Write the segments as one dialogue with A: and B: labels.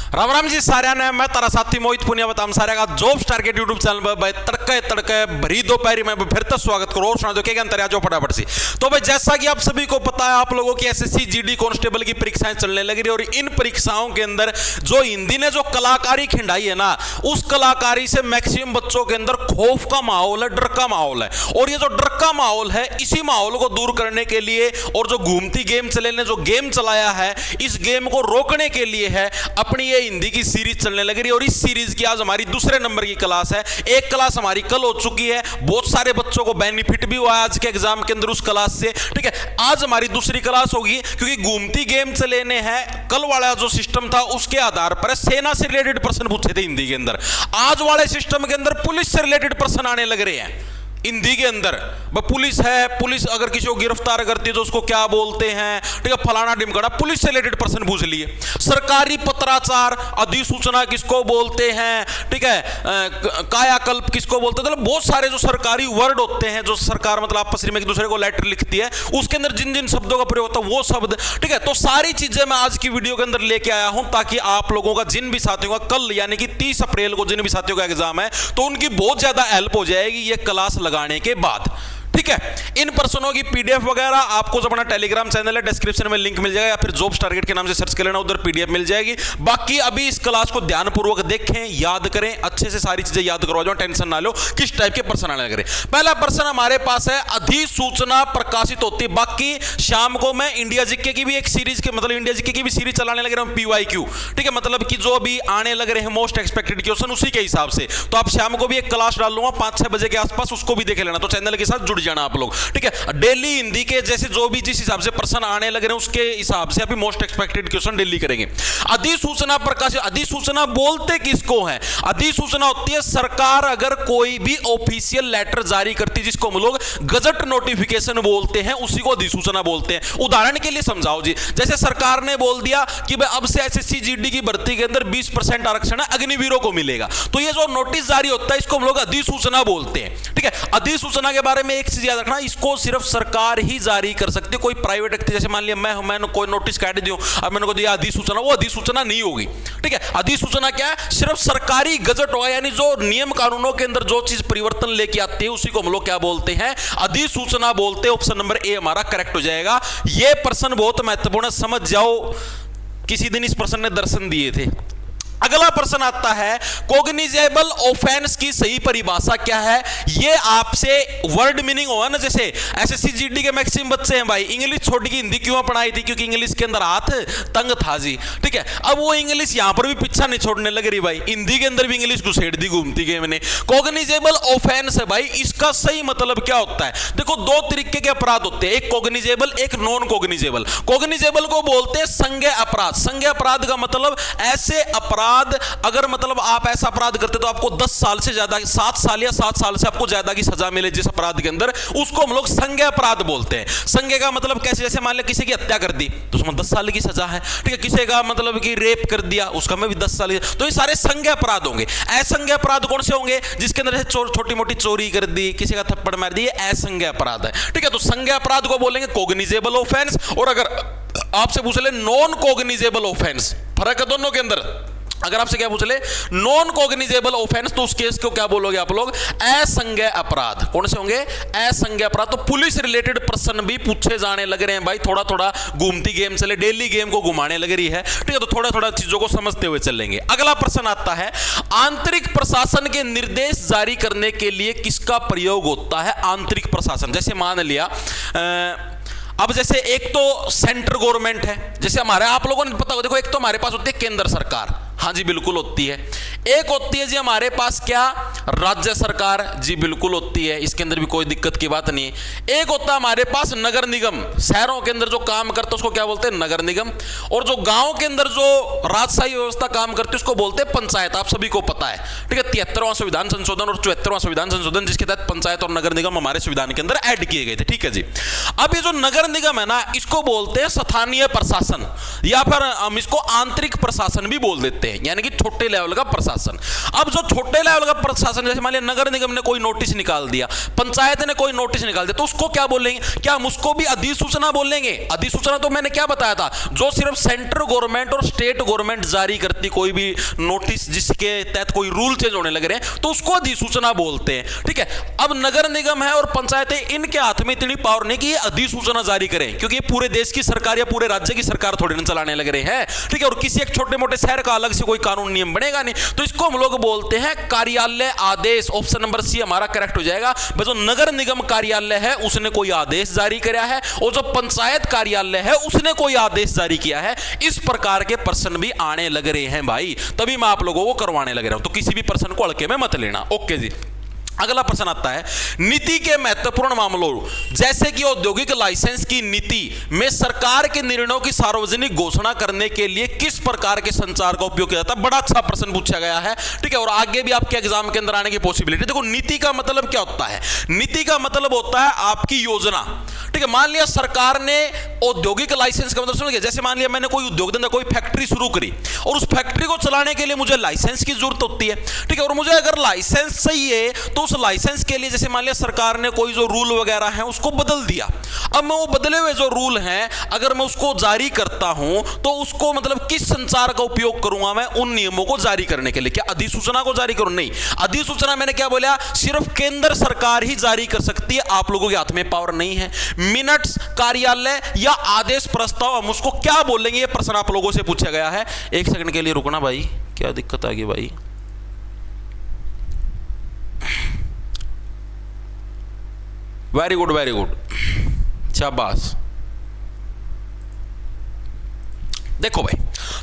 A: राम राम जी सारे ने मैं तारा साथी मोहित पुनिया बताम सारे का जॉब स्टार के यूट्यूब चैनल पर भाई तड़के तड़के भरी दोपहरी में फिर तो स्वागत करो और सुना दो क्या अंतर जो फटाफट सी। तो भाई जैसा कि आप सभी को पता है आप लोगों की एसएससी जीडी कांस्टेबल की परीक्षाएं चलने लगी रही और इन परीक्षाओं के अंदर जो हिंदी ने जो कलाकारी खिंडाई है ना, उस कलाकारी से मैक्सिमम बच्चों के अंदर खौफ का माहौल है, डर का माहौल है। और ये जो डर का माहौल है, इसी माहौल को दूर करने के लिए और जो घूमती गेम चले ने जो गेम चलाया है, इस गेम को रोकने के लिए है अपनी हिंदी की सीरीज चलने लग रही है। और इस सीरीज की आज हमारी दूसरे नंबर की क्लास है। एक क्लास हमारी कल हो चुकी है, बहुत सारे बच्चों को बेनिफिट भी हुआ आज के एग्जाम के अंदर उस क्लास से। ठीक है, आज हमारी दूसरी क्लास होगी क्योंकि घूमती गेम चले ने है, कल वाला जो सिस्टम था उसके आधार पर सेना से रिलेटेड प्रश्न पूछे थे हिंदी के अंदर। आज वाले सिस्टम के अंदर पुलिस से रिलेटेड प्रश्न आने लग रहे हैं हिंदी के अंदर। पुलिस है, पुलिस अगर किसी को गिरफ्तार करती है तो उसको क्या बोलते हैं, ठीक है, फलाना ढिमकड़ा, पुलिस से रिलेटेड प्रश्न पूछ लिए। सरकारी पत्राचार अधिसूचना किसको बोलते हैं, ठीक है, कायाकल्प किसको बोलते हैं, मतलब बहुत सारे जो सरकारी वर्ड होते हैं जो सरकार मतलब आपस में एक दूसरे को लेटर लिखती है, उसके अंदर जिन जिन शब्दों का प्रयोग होता है वो शब्द, ठीक है। तो सारी चीजें मैं आज की वीडियो के अंदर लेके आया हूं ताकि आप लोगों का जिन भी साथियों का कल यानी कि 30 अप्रैल को जिन भी साथियों का एग्जाम है तो उनकी बहुत ज्यादा हेल्प हो जाएगी ये क्लास लगाने के बाद। ठीक है, इन प्रश्नों की पीडीएफ वगैरह आपको जो अपना टेलीग्राम चैनल है डिस्क्रिप्शन में लिंक मिल जाएगा या फिर जॉब्स टारगेट के नाम से सर्च कर लेना, उधर पीडीएफ मिल जाएगी। बाकी अभी इस क्लास को ध्यानपूर्वक देखें, याद करें, अच्छे से सारी चीजें याद करवा जाओ, टेंशन ना लो किस टाइप के प्रश्न आने लग रहे। पहला प्रश्न हमारे पास है, अधिसूचना प्रकाशित होती है। बाकी शाम को मैं इंडिया जीके की भी एक सीरीज के मतलब इंडिया जीके की भी सीरीज चलाने लग रहा हूं पीवाईक्यू, ठीक है, मतलब कि जो भी आने लग रहे हैं मोस्ट एक्सपेक्टेड क्वेश्चन उसी के हिसाब से। तो आप शाम को भी एक क्लास डाल लूंगा 5-6 बजे के आसपास, उसको भी देख लेना, तो चैनल के साथ जुड़ जाना आप लोग। ठीक है, डेली हिंदी के जैसे जो भी जिस हिसाब से प्रश्न आने लग रहे हैं उसके हिसाब से अभी मोस्ट एक्सपेक्टेड क्वेश्चन डेली करेंगे। अधिसूचना प्रकाशित, अधिसूचना बोलते किसको है? अधिसूचना होती है सरकार अगर कोई भी ऑफिशियल लेटर जारी करती है जिसको हम लोग गजट नोटिफिकेशन बोलते हैं, उसी को अधिसूचना बोलते हैं। उदाहरण के लिए समझाओ जी, जैसे सरकार ने बोल दिया कि भाई अब से एसएससी जीडी की भर्ती के अंदर 20% आरक्षण अग्निवीरों को मिलेगा, तो ये जो नोटिस जारी होता है इसको हम लोग अधिसूचना बोलते हैं। ठीक है, अधिसूचना के बारे में एक चीज याद रखना, इसको सिर्फ सरकार ही जारी कर सकती है, कोई प्राइवेट व्यक्ति जैसे मान लिया मैंने कोई नोटिस काट दिया अब मैंने को दिया अधिसूचना, वो अधिसूचना नहीं होगी। ठीक है, अधिसूचना क्या है? सिर्फ सरकारी गजट होगा, यानी जो नियम कानूनों के अंदर जो चीज परिवर्तन लेके आती है उसी को हम लोग क्या बोलते हैं? अधिसूचना बोलते हैं। ऑप्शन नंबर ए हमारा करेक्ट हो जाएगा। यह प्रश्न बहुत महत्वपूर्ण है, समझ जाओ, किसी दिन इस प्रश्न ने दर्शन दिए थे। अगला प्रश्न आता है, कॉग्निजेबल ऑफेंस की सही परिभाषा क्या है? ये आपसे वर्ड मीनिंग होगा ना, जैसे एसएससी जीडी के मैक्सिमम बच्चे हैं भाई इंग्लिश छोड़ के हिंदी क्यों पढ़ाई थी? क्योंकि इंग्लिश के अंदर हाथ तंग था जी। ठीक है, अब वो इंग्लिश यहां पर भी पीछा नहीं छोड़ने लग रही भाई, हिंदी के अंदर भी इंग्लिश घुसेड़ दी घूमती गेम ने। कॉग्निजेबल ऑफेंस है भाई, इसका सही मतलब क्या होता है? देखो, दो तरीके के अपराध होते हैं, एक कॉग्निजेबल एक नॉन कॉग्निजेबल। कॉग्निजेबल को बोलते हैं संज्ञेय अपराध। संज्ञेय अपराध का मतलब ऐसे अपराध अगर मतलब आप ऐसा अपराध करते तो आपको 10 साल से ज्यादा 7 साल या 7 साल से आपको ज्यादा की सजा मिले जिस अपराध के अंदर, उसको हम लोग संज्ञेय अपराध बोलते हैं। संज्ञेय का मतलब कैसे? जैसे मान लिया किसी की हत्या कर दी तो उसमें 10 साल की सजा है। ठीक है, किसी का मतलब कि रेप कर दिया उसका में भी 10 साल की, तो ये सारे संज्ञेय अपराध होंगे। असंज्ञेय अपराध कौन से होंगे? जिसके अंदर छोटी मोटी चोरी कर दी, किसी का थप्पड़ मार दी, ये असंज्ञेय अपराध है। ठीक है, तो संज्ञेय अपराध को बोलेंगे कॉग्निजेबल ऑफेंस। और अगर आपसे पूछ ले नॉन कॉग्निजेबल ऑफेंस, फर्क है दोनों के अंदर। अगर आपसे क्या पूछ ले नॉन कॉग्निजेबल ऑफेंस, तो उस केस को क्या बोलोगे आप लोग? असंज्ञेय अपराध। कौन से होंगे? असंज्ञेय अपराध। तो पुलिस रिलेटेड प्रश्न भी पूछे जाने लग रहे हैं भाई, थोड़ा थोड़ा घूमती गेम चले, डेली गेम को घुमाने लग रही है। ठीक है, तो थोड़ा थोड़ा चीजों को समझते हुए चलेंगे। अगला प्रश्न आता है, आंतरिक प्रशासन के निर्देश जारी करने के लिए किसका प्रयोग होता है? आंतरिक प्रशासन। जैसे मान लिया अब जैसे एक तो सेंट्रल गवर्नमेंट है, जैसे हमारे आप लोगों ने पता हो, देखो एक तो हमारे पास होती है केंद्र सरकार, हाँ जी बिल्कुल होती है। एक होती है जी हमारे पास क्या? राज्य सरकार, जी बिल्कुल होती है, इसके अंदर भी कोई दिक्कत की बात नहीं है। एक होता है हमारे पास नगर निगम, शहरों के अंदर जो काम करता है उसको क्या बोलते हैं? नगर निगम। और जो गांव के अंदर जो राजशाही व्यवस्था काम करती है उसको बोलते हैं पंचायत, आप सभी को पता है। ठीक है, 73वां संविधान संशोधन और 74वां संविधान संशोधन जिसके तहत पंचायत और नगर निगम हमारे संविधान के अंदर ऐड किए गए थे। ठीक है जी, अब ये जो नगर निगम है ना, इसको बोलते हैं स्थानीय प्रशासन, या फिर हम इसको आंतरिक प्रशासन भी बोल देते हैं, यानी कि छोटे लेवल का प्रशासन। प्रशासन। अब जो छोटे लेवल का प्रशासन, जैसे मान लिया नगर निगम ने कोई नोटिस निकाल दिया, पंचायत ने कोई नोटिस निकाल दिया, तो उसको क्या बोलेंगे? क्या हम उसको भी अधिसूचना बोलेंगे? अधिसूचना तो मैंने क्या बताया था, जो सिर्फ सेंट्रल गवर्नमेंट और स्टेट गवर्नमेंट जारी करती कोई भी नोटिस जिसके तहत कोई रूल चेंज होने लग रहे हैं, तो उसको अधिसूचना बोलते हैं। ठीक है, अब नगर निगम है और पंचायतें, इनके हाथ में इतनी पावर नहीं कि ये अधिसूचना जारी करें, क्योंकि ये पूरे देश की सरकार या पूरे राज्य की सरकार थोड़ी ना चलाने लग रहे हैं। ठीक है, और किसी एक छोटे मोटे शहर का अलग से कोई कानून नियम बनेगा नहीं, तो इसको हम लोग बोलते हैं कार्यालय आदेश। ऑप्शन नंबर सी हमारा करेक्ट हो जाएगा। जो नगर निगम कार्यालय है उसने कोई आदेश जारी किया है, और जो पंचायत कार्यालय है उसने कोई आदेश जारी किया है। इस प्रकार के प्रश्न भी आने लग रहे हैं भाई, तभी मैं आप लोगों को करवाने लग रहा हूं, तो किसी भी प्रश्न को हल्के में मत लेना। ओके जी, अगला प्रश्न आता है, नीति के महत्वपूर्ण मामलों जैसे कि औद्योगिक लाइसेंस की नीति में सरकार के निर्णयों की सार्वजनिक घोषणा करने के लिए किस प्रकार के संचार का उपयोग किया जाता है? बड़ा अच्छा प्रश्न पूछा गया है। ठीक है, और आगे भी आपके एग्जाम के अंदर आने की पॉसिबिलिटी। देखो, नीति का मतलब क्या होता है? नीति का मतलब होता है आपकी योजना। ठीक है, मान लिया सरकार ने औद्योगिक लाइसेंस का मतलब समझ गए, जैसे मान लिया मैंने कोई उद्योग धंधा, कोई फैक्ट्री शुरू करी, और उस फैक्ट्री को चलाने के लिए मुझे लाइसेंस की जरूरत होती है। ठीक है, और मुझे अगर लाइसेंस चाहिए तो उस लाइसेंस के लिए जैसे मान लिया सरकार ने कोई जो रूल वगैरह है उसको बदल दिया। अब मैं वो बदले हुए जो रूल हैं अगर मैं उसको जारी करता हूं तो उसको मतलब किस संचार का उपयोग करूंगा मैं उन नियमों को जारी करने के लिए? क्या अधिसूचना को जारी करूं? नहीं, अधिसूचना मैंने क्या बोला, सिर्फ केंद्र सरकार ही जारी कर सकती है, आप लोगों के हाथ में पावर नहीं है। मिनट्स, कार्यालय या आदेश प्रस्ताव, हम उसको क्या बोलेंगे? ये प्रश्न आप लोगों से पूछा गया है। एक सेकंड के लिए रुकना भाई, क्या दिक्कत आ गई भाई? वेरी गुड, वेरी गुड, शाबाश। देखो भाई,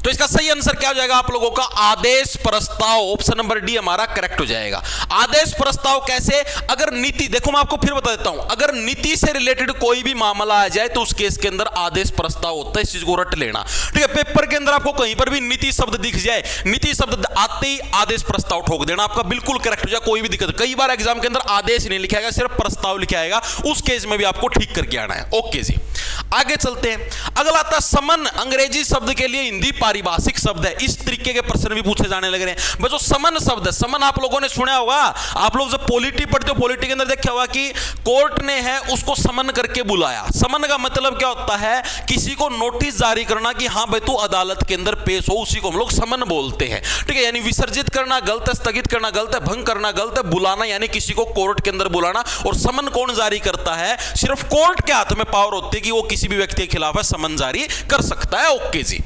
A: तो इसका सही आंसर क्या हो जाएगा आप लोगों का? आदेश प्रस्ताव। ऑप्शन नंबर डी हमारा करेक्ट हो जाएगा। आदेश प्रस्ताव कैसे? अगर नीति, देखो मैं आपको फिर बता देता हूं, अगर नीति से रिलेटेड कोई भी मामला आ जाए तो उस केस के अंदर आदेश प्रस्ताव होता है, इस चीज को रट लेना। ठीक है, पेपर के अंदर आपको कहीं पर भी नीति शब्द दिख जाए, नीति शब्द आते ही आदेश प्रस्ताव ठोक देना, आपका बिल्कुल करेक्ट हो जाए, कोई भी दिक्कत। कई बार एग्जाम के अंदर आदेश नहीं लिखाएगा, सिर्फ प्रस्ताव लिखाएगा, उस केस में भी आपको ठीक करके आना है। ओके जी, आगे चलते हैं। अगला आता है समन, अंग्रेजी शब्द के लिए हिंदी पारिभाषिक शब्द है। इस तरीके के प्रश्न भी पूछे जाने लग रहे हैं। बच्चों, समन शब्द, समन आप लोगों ने सुना होगा, आप लोग जब पॉलिटी पढ़ते हो, पॉलिटी के अंदर देखा होगा कि कोर्ट ने है उसको समन करके बुलाया। समन का मतलब क्या होता है? किसी को नोटिस जारी करना कि हां भाई तू अदालत के अंदर पेश हो, उसी को हम लोग समन बोलते हैं। ठीक है, यानी विसर्जित करना गलत है, स्थगित करना गलत है, भंग करना गलत है, बुलाना यानी किसी को कोर्ट के अंदर बुलाना। और समन कौन जारी करता है? सिर्फ कोर्ट के हाथ में पावर होती है कि वो किसी भी व्यक्ति के खिलाफ है समन जारी कर सकता है। ओके जी,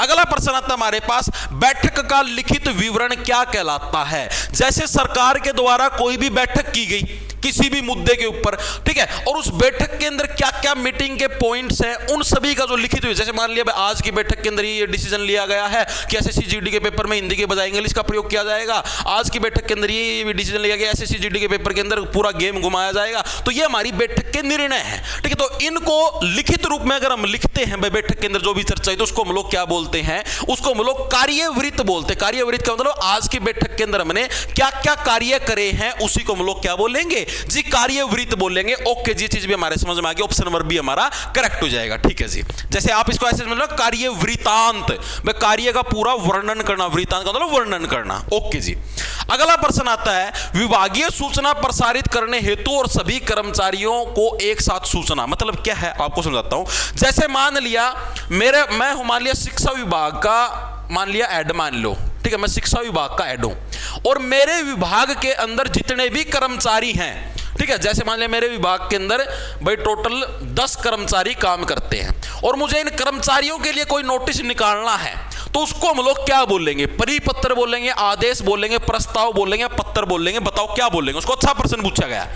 A: अगला प्रश्न आता है हमारे पास, बैठक का लिखित विवरण क्या कहलाता है? जैसे सरकार के द्वारा कोई भी बैठक की गई किसी भी मुद्दे के ऊपर, ठीक है, और उस बैठक के अंदर क्या क्या मीटिंग के पॉइंट्स हैं, उन सभी का जो लिखित हुई, जैसे मान लिया आज की बैठक के अंदर ये डिसीजन लिया गया है कि एसएससी जीडी के पेपर में हिंदी के बजाय इंग्लिश का प्रयोग किया जाएगा। आज की बैठक के अंदर ये डिसीजन लिया गया, एसएससी जीडी के पेपर के अंदर पूरा गेम घुमाया जाएगा। तो ये हमारी बैठक के निर्णय हैं। ठीक है, तो इनको लिखित रूप में अगर हम लिखते हैं बैठक के अंदर जो भी चर्चा है, तो उसको हम लोग क्या बोलते हैं? उसको हम लोग कार्यवृत्त बोलते हैं। कार्यवृत्त का मतलब आज की बैठक के अंदर हमने क्या क्या कार्य करे हैं, उसी को हम लोग क्या बोलेंगे जी? कार्यवृत्त बोलेंगे। ओके जी, चीज भी हमारे समझ में आ गई, ऑप्शन नंबर बी हमारा करेक्ट हो जाएगा। ठीक है जी, जैसे आप इसको ऐसे मतलब कार्यवृत्तांत, कार्य का पूरा वर्णन करना, वृत्तांत का मतलब वर्णन करना। ओके जी, अगला प्रश्न आता है, विभागीय सूचना प्रसारित करने हेतु और सभी कर्मचारियों को एक साथ सूचना, मतलब क्या है आपको समझाता हूं। जैसे मान लिया मैं हूं मान लिया शिक्षा विभाग का मान लिया ऐड मान लो, ठीक है, मैं शिक्षा विभाग का ऐड हूं और मेरे विभाग के अंदर जितने भी कर्मचारी हैं, ठीक है, जैसे मान लिया मेरे विभाग के अंदर भाई टोटल 10 कर्मचारी काम करते हैं और मुझे इन कर्मचारियों के लिए कोई नोटिस निकालना है, तो उसको हम लोग क्या बोलेंगे? परिपत्र बोलेंगे, आदेश बोलेंगे, प्रस्ताव बोलेंगे, पत्र बोलेंगे? बताओ क्या बोलेंगे उसको? अच्छा प्रश्न पूछा गया,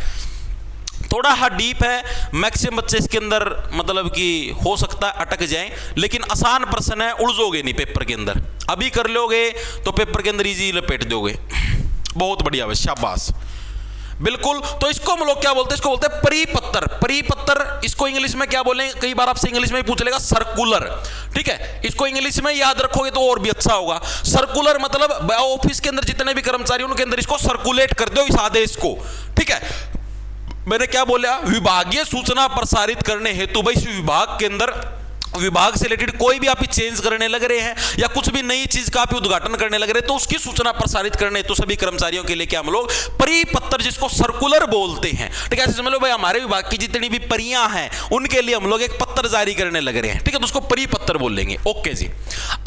A: थोड़ा हाँ डीप है, मैक्सिमम बच्चे इसके अंदर मतलब कि हो सकता है अटक जाएं, लेकिन आसान प्रश्न है, उलझोगे नहीं पेपर के अंदर। अभी कर लोगे तो पेपर के अंदर इजी लपेट दोगे। बहुत बढ़िया, शाबाश, बिल्कुल। तो इसको हम लोग क्या बोलते हैं? इसको बोलते हैं परिपत्र। परिपत्र इसको इंग्लिश में क्या बोलेंगे? कई बार आपसे इंग्लिश में पूछ लेगा, सर्कुलर। ठीक है, इसको इंग्लिश में याद रखोगे तो और भी अच्छा होगा। सर्कुलर मतलब ऑफिस के अंदर जितने भी कर्मचारी उनके अंदर इसको सर्कुलेट कर दो, इस आदेश को। ठीक है, मैंने क्या बोला? विभागीय सूचना प्रसारित करने हेतु भाई इस विभाग के अंदर विभाग से रिलेटेड कोई भी आप चेंज करने लग रहे हैं या कुछ भी नई चीज का आप उद्घाटन करने लग रहे हैं तो उसकी सूचना प्रसारित करने तो सभी कर्मचारियों के लिए क्या हम लोग परिपत्र जिसको सर्कुलर बोलते हैं, ठीक है। ऐसे समझ लो भाई हमारे विभाग की जितनी भी परियां हैं उनके लिए हम लोग एक पत्र जारी करने लग रहे हैं, ठीक है, तो उसको परिपत्र बोलेंगे। ओके जी।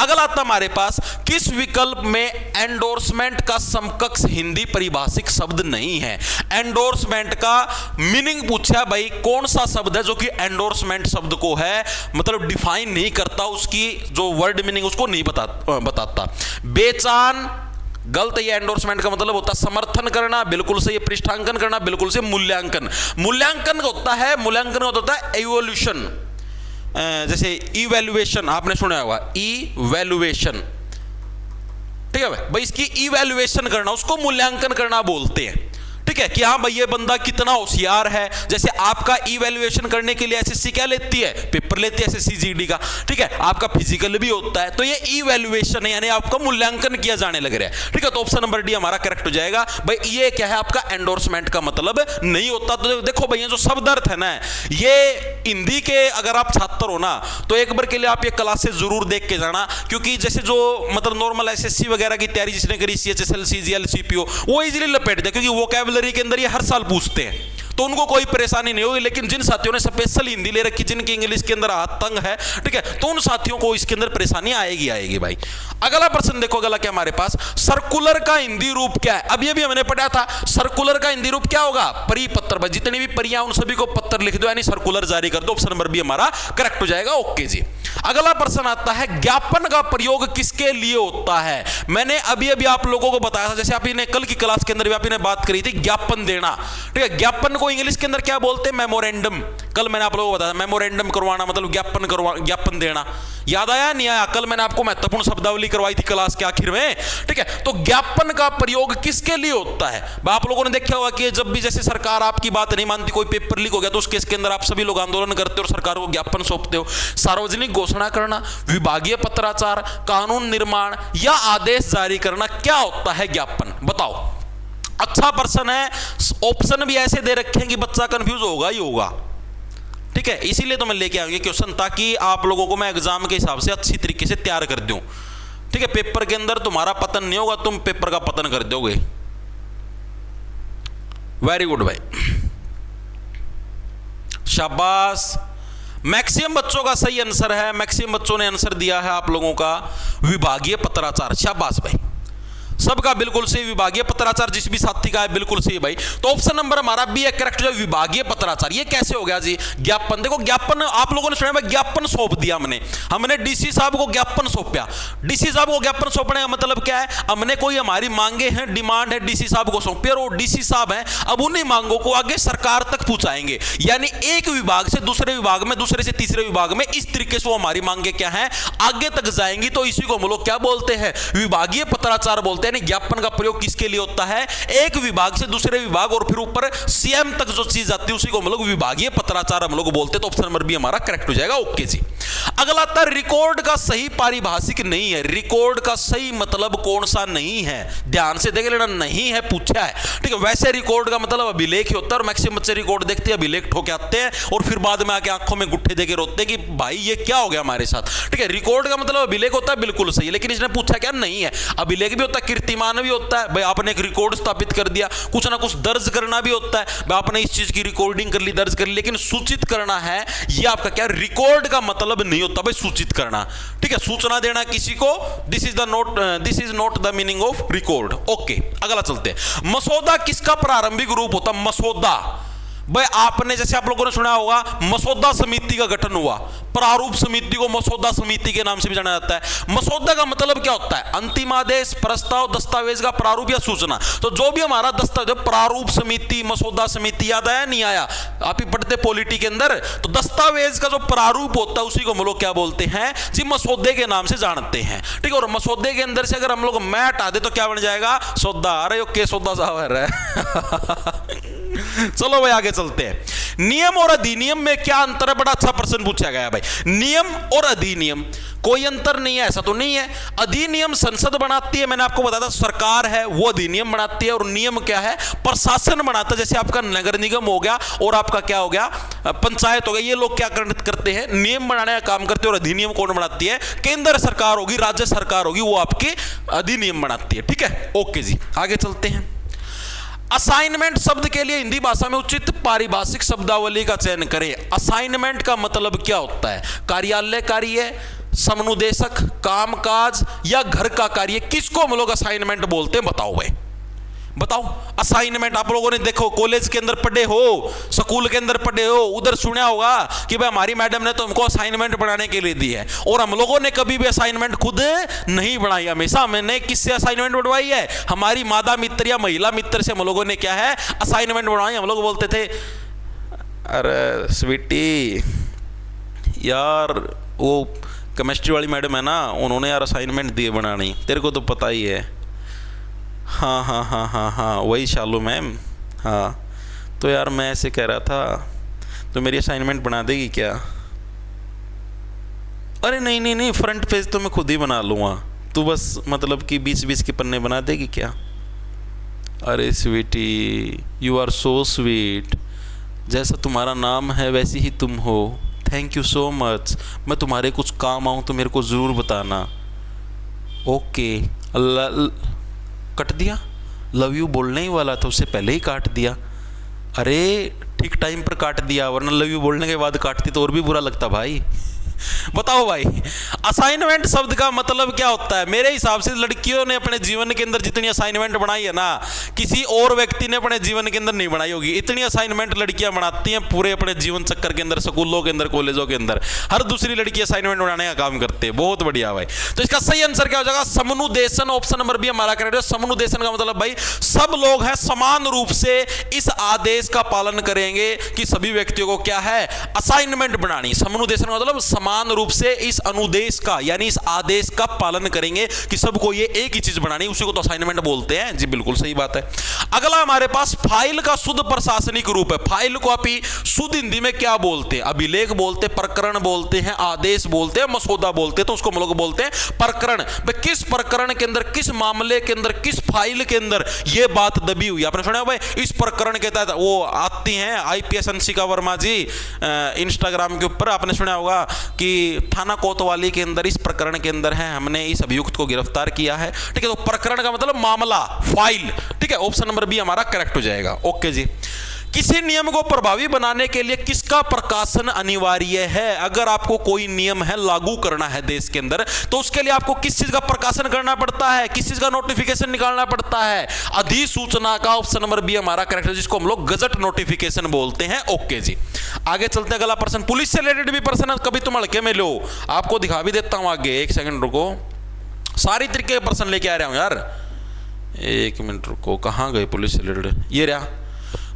A: अगला आता हमारे पास किस विकल्प में एंडोर्समेंट का समकक्ष हिंदी परिभाषिक शब्द नहीं है। एंडोर्समेंट का मीनिंग पूछा भाई, कौन सा शब्द है जो कि एंडोर्समेंट शब्द को है मतलब डिफाइन नहीं करता, उसकी जो वर्ड मीनिंग उसको नहीं बताता। बेचान गलत, ये एंडोर्समेंट का मतलब होता है समर्थन करना, बिल्कुल से ये पृष्ठांकन करना, बिल्कुल से मूल्यांकन। मूल्यांकन होता है इवोल्यूशन, जैसे इवैल्यूएशन आपने सुना होगा, इवैल्यूएशन, ठीक है भाई, इसकी इवैल्यूएशन करना उसको मूल्यांकन करना बोलते हैं, ठीक है, कि हाँ भाई ये बंदा कितना होशियार है। जैसे आपका इवैल्यूएशन करने के लिए एसएससी क्या लेती है, पेपर लेती है एसएससी जीडी का, ठीक है, आपका फिजिकल भी होता है, तो ये इवैल्यूएशन है यानी आपका मूल्यांकन किया जाने लग रहा है, ठीक है। तो ऑप्शन नंबर डी हमारा करेक्ट हो जाएगा भाई। ये क्या है आपका एंडोर्समेंट का मतलब नहीं होता। तो देखो भैया जो शब्द अर्थ है ना, ये हिंदी के अगर आप छात्र हो ना तो एक बार के लिए आप ये क्लासेस जरूर देख के जाना, क्योंकि जैसे जो मतलब नॉर्मल एसएससी वगैरह की तैयारी जिसने करी सीएचएसएल सीजीएल सीपीओ वो इजीली लपेट दे, क्योंकि वोकैबुलरी के अंदर ये हर साल पूछते हैं तो उनको कोई परेशानी नहीं होगी। लेकिन जिन साथियों ने स्पेशल हिंदी ले रखी, जिनकी इंग्लिश के अंदर हाथ तंग है, ठीक है, तो उन साथियों को इसके अंदर परेशानी आएगी भाई। अगला प्रश्न देखो, अगला क्या हमारे पास, सर्कुलर का हिंदी रूप क्या है। अभी अभी हमने पढ़ा था सर्कुलर का हिंदी रूप क्या होगा, परिपत्र। भाई जितनी भी परियां उन सभी को पत्र लिख दो यानी सर्कुलर जारी कर दो। ऑप्शन नंबर बी हमारा करेक्ट हो जाएगा। ओके जी। अगला प्रश्न आता है ज्ञापन का प्रयोग किसके लिए होता है। मैंने अभी अभी आप लोगों को बताया था, जैसे आपने कल की क्लास के अंदर भी आपने बात करी थी ज्ञापन देना, ठीक है। ज्ञापन को इंग्लिश के अंदर क्या बोलते हैं, मेमोरेंडम। कल मैंने आप लोगों को बताया मेमोरेंडम करवाना मतलब ज्ञापन देना। याद आया नहीं आया, कल मैंने आपको महत्वपूर्ण शब्दावली करवाई थी क्लास के आखिर में, ठीक है। तो ज्ञापन का प्रयोग किसके लिए होता है। आप लोगों ने देखा होगा कि जब भी जैसे सरकार आपकी बात नहीं मानती, कोई पेपर लीक हो गया तो उस केस के अंदर आप सभी लोग आंदोलन करते हो और सरकार को ज्ञापन सौंपते हो। सार्वजनिक घोषणा करना, विभागीय पत्राचार, कानून निर्माण या आदेश जारी करना, क्या होता है ज्ञापन, बताओ। अच्छा प्रश्न है, ऑप्शन भी ऐसे दे रखे हैं कि बच्चा कंफ्यूज होगा ही होगा, ठीक है। इसीलिए तो मैं लेके आऊंगी क्वेश्चन, ताकि आप लोगों को मैं एग्जाम के हिसाब से अच्छी तरीके से तैयार कर दूं, ठीक है। पेपर के अंदर तुम्हारा पतन नहीं होगा, तुम पेपर का पतन कर दोगे। वेरी गुड भाई, शाबाश। मैक्सिमम बच्चों का सही आंसर है, मैक्सिमम बच्चों ने आंसर दिया है आप लोगों का विभागीय पत्राचार। शाबाश भाई, सबका बिल्कुल सही। विभागीय पत्राचार जिस भी साथी का है बिल्कुल सही भाई। तो ऑप्शन नंबर हमारा बी है करेक्ट जो विभागीय पत्राचार। ये कैसे हो गया जी, ज्ञापन। देखो ज्ञापन आप लोगों ने सुना भाई, ज्ञापन सौंप दिया हमने डीसी साहब को ज्ञापन सौंपा। डीसी साहब को ज्ञापन सौंपने का मतलब क्या है, हमने कोई हमारी मांगे हैं, डिमांड है, डीसी साहब को सौंपी और वो डीसी साहब हैं, अब उन्हीं मांगों को आगे सरकार तक पहुंचाएंगे। यानी एक विभाग से दूसरे विभाग में, दूसरे से तीसरे विभाग में, इस तरीके से वो हमारी मांगे क्या है आगे तक जाएंगी। तो इसी को हम लोग क्या बोलते हैं, विभागीय पत्राचार बोलते हैं। ज्ञापन का प्रयोग किसके लिए होता है, एक विभाग से दूसरे विभाग और फिर ऊपर सीएम तक जो चीज आती है उसी को हम लोग विभागीय पत्राचार हम लोग बोलते हैं। तो ऑप्शन नंबर बी हमारा करेक्ट हो जाएगा। ओके जी। अगला था रिकॉर्ड का सही पारिभाषिक नहीं है। रिकॉर्ड का सही मतलब कौन सा नहीं है, ध्यान से देख लेना, नहीं है पूछा है, ठीक है। वैसे रिकॉर्ड का मतलब अभिलेख ही होता है और मैक्सिमम बच्चे रिकॉर्ड देखते हैं, अभिलेख ठोके आते हैं और फिर बाद में आके आंखों में गुट्ठे देके रोते हैं कि भाई ये क्या हो गया हमारे साथ, ठीक है। रिकॉर्ड का मतलब अभिलेख होता है, बिल्कुल सही, लेकिन इसने पूछा क्या, नहीं है। अभिलेख भी होता है, कीर्तिमान भी होता है, भाई आपने एक रिकॉर्ड स्थापित कर दिया, कुछ ना कुछ दर्ज करना भी होता है, भाई आपने इस चीज की रिकॉर्डिंग कर ली, दर्ज कर ली, लेकिन सूचित करना है ये आपका क्या, रिकॉर्ड का मतलब नहीं होता भाई सूचित करना, ठीक है। सूचना देना किसी को, this is not the meaning of record. Okay, अगला चलते हैं। मसौदा किसका प्रारंभिक रूप होता है, मसौदा। भाई आपने जैसे आप लोगों ने सुना होगा मसौदा समिति का गठन हुआ, प्रारूप समिति को मसौदा समिति के नाम से भी जाना जाता है। मसौदा का मतलब क्या होता है, अंतिम आदेश, प्रस्ताव, दस्तावेज का प्रारूप या सूचना। तो जो भी हमारा दस्तावेज, प्रारूप समिति, मसौदा समिति, याद आया नहीं आया, आप ही पढ़ते पॉलिटी के अंदर, तो दस्तावेज का जो प्रारूप होता है उसी को हम लोग क्या बोलते हैं जी, मसौदे के नाम से जानते हैं, ठीक है। और मसौदे के अंदर से अगर हम लोग मैं हटा दे तो क्या बन जाएगा, सौदा। अरे ओके, सौदा साहब है चलो भाई आगे चलते हैं। नियम और अधिनियम में क्या अंतर है? बड़ा अच्छा प्रश्न पूछा गया भाई। नियम और अधिनियम कोई अंतर नहीं है, ऐसा तो नहीं है। अधिनियम संसद बनाती है, मैंने आपको बताया था सरकार है वो अधिनियम बनाती है, और नियम क्या है? प्रशासन बनाता है। जैसे आपका नगर निगम हो गया और आपका क्या हो गया? पंचायत हो गया। ये लोग क्या करते हैं? नियम बनाने का काम करते हैं। और अधिनियम कौन बनाती है? केंद्र सरकार होगी, राज्य सरकार होगी, वो आपकी अधिनियम बनाती है। ठीक है, ओके जी, आगे चलते हैं। असाइनमेंट शब्द के लिए हिंदी भाषा में उचित पारिभाषिक शब्दावली का चयन करें। असाइनमेंट का मतलब क्या होता है? कार्यालय कार्य, समनुदेशक, कामकाज या घर का कार्य, किसको हम लोग असाइनमेंट बोलते हैं? बताओ भाई, बताओ। असाइनमेंट आप लोगों ने देखो कॉलेज के अंदर पढ़े हो, स्कूल के अंदर पढ़े हो, उधर सुना होगा कि भाई हमारी मैडम ने तो हमको असाइनमेंट बनाने के लिए दी है। और हम लोगों ने कभी भी असाइनमेंट खुद नहीं बनाई, हमेशा मैंने किससे असाइनमेंट बनवाई है? हमारी मादा मित्र या महिला मित्र से हम लोगों ने क्या है? असाइनमेंट बनवाई। हम लोग बोलते थे, अरे स्वीटी यार वो केमिस्ट्री वाली मैडम है ना, उन्होंने यार असाइनमेंट दिए बनानी, तेरे को तो पता ही है। हाँ हाँ हाँ हाँ हाँ वही शालू मैम। हाँ तो यार मैं ऐसे कह रहा था, तो मेरी असाइनमेंट बना देगी क्या? अरे नहीं नहीं नहीं, फ्रंट पेज तो मैं खुद ही बना लूँगा, तू बस मतलब कि 20-20 के पन्ने बना देगी क्या? अरे sweetie you are so sweet, जैसा तुम्हारा नाम है वैसी ही तुम हो, थैंक यू सो मच। मैं तुम्हारे कुछ काम आऊँ तो मेरे को ज़रूर बताना। ओके, कट दिया। लव यू बोलने ही वाला था, उससे पहले ही काट दिया। अरे ठीक टाइम पर काट दिया, वरना लव यू बोलने के बाद काटती तो और भी बुरा लगता भाई। बताओ भाई, असाइनमेंट शब्द का मतलब क्या होता है? मेरे हिसाब से लड़कियों ने अपने जीवन के अंदर जितनी असाइनमेंट बनाई है ना, किसी और व्यक्ति ने अपने जीवन के अंदर नहीं बनाई होगी। इतनी असाइनमेंट लड़कियां बनाती हैं पूरे अपने जीवन चक्कर के अंदर, स्कूलों के अंदर, कॉलेजों के अंदर, हर दूसरी लड़की असाइनमेंट बनाने का काम करते हैं। बहुत बढ़िया भाई। तो इसका सही आंसर क्या हो जाएगा? समनुदेशन। ऑप्शन नंबर बी हमारा करेक्ट है। समनुदेशन का मतलब भाई सब लोग हैं समान रूप से इस आदेश का पालन करेंगे कि सभी व्यक्तियों को क्या है? असाइनमेंट बनानी। समनुदेशन का मतलब समान रूप से इस अनुदेश का यानी इस आदेश का पालन करेंगे कि सबको ये एक ही चीज बनानी, उसी को तो असाइनमेंट बोलते हैं। जी बिल्कुल सही बात है। अगला हमारे पास फाइल का शुद्ध प्रशासनिक रूप है। फाइल को आप शुद्ध हिंदी में क्या बोलते हैं? अभिलेख बोलते हैं, प्रकरण बोलते हैं, आदेश बोलते हैं, मसौदा बोलते हैं। तो उसको हम लोग बोलते हैं प्रकरण। किस प्रकरण के अंदर, किस मामले के अंदर, किस फाइल के अंदर ये बात दबी हुई? आपने सुना भाई इस प्रकरण के तहत वो आती हैं आईपीएस अंशिका वर्मा जी इंस्टाग्राम के ऊपर, आपने सुना होगा कि थाना कोतवाली के अंदर इस प्रकरण के अंदर है, हमने इस अभियुक्त को गिरफ्तार किया है। ठीक है, तो प्रकरण का मतलब मामला, फाइल। ठीक है, ऑप्शन नंबर बी हमारा करेक्ट हो जाएगा। ओके जी। किसी नियम को प्रभावी बनाने के लिए किसका प्रकाशन अनिवार्य है? अगर आपको कोई नियम है लागू करना है देश के अंदर, तो उसके लिए आपको किस चीज का प्रकाशन करना पड़ता है? किस चीज का नोटिफिकेशन निकालना पड़ता है? अधिसूचना का। ऑप्शन नंबर बी हमारा करेक्ट है, जिसको हम लोग गजट नोटिफिकेशन बोलते हैं। ओके जी, आगे चलते हैं। अगला प्रश्न पुलिस से रिलेटेड भी प्रश्न है, कभी तुम हल्के में लो, आपको दिखा भी देता हूं आगे। एक सेकंड रुको, सारी तरीके के प्रश्न लेके आ रहा हूं यार। एक मिनट रुको, कहां गए पुलिस से रिलेटेड? ये रहा।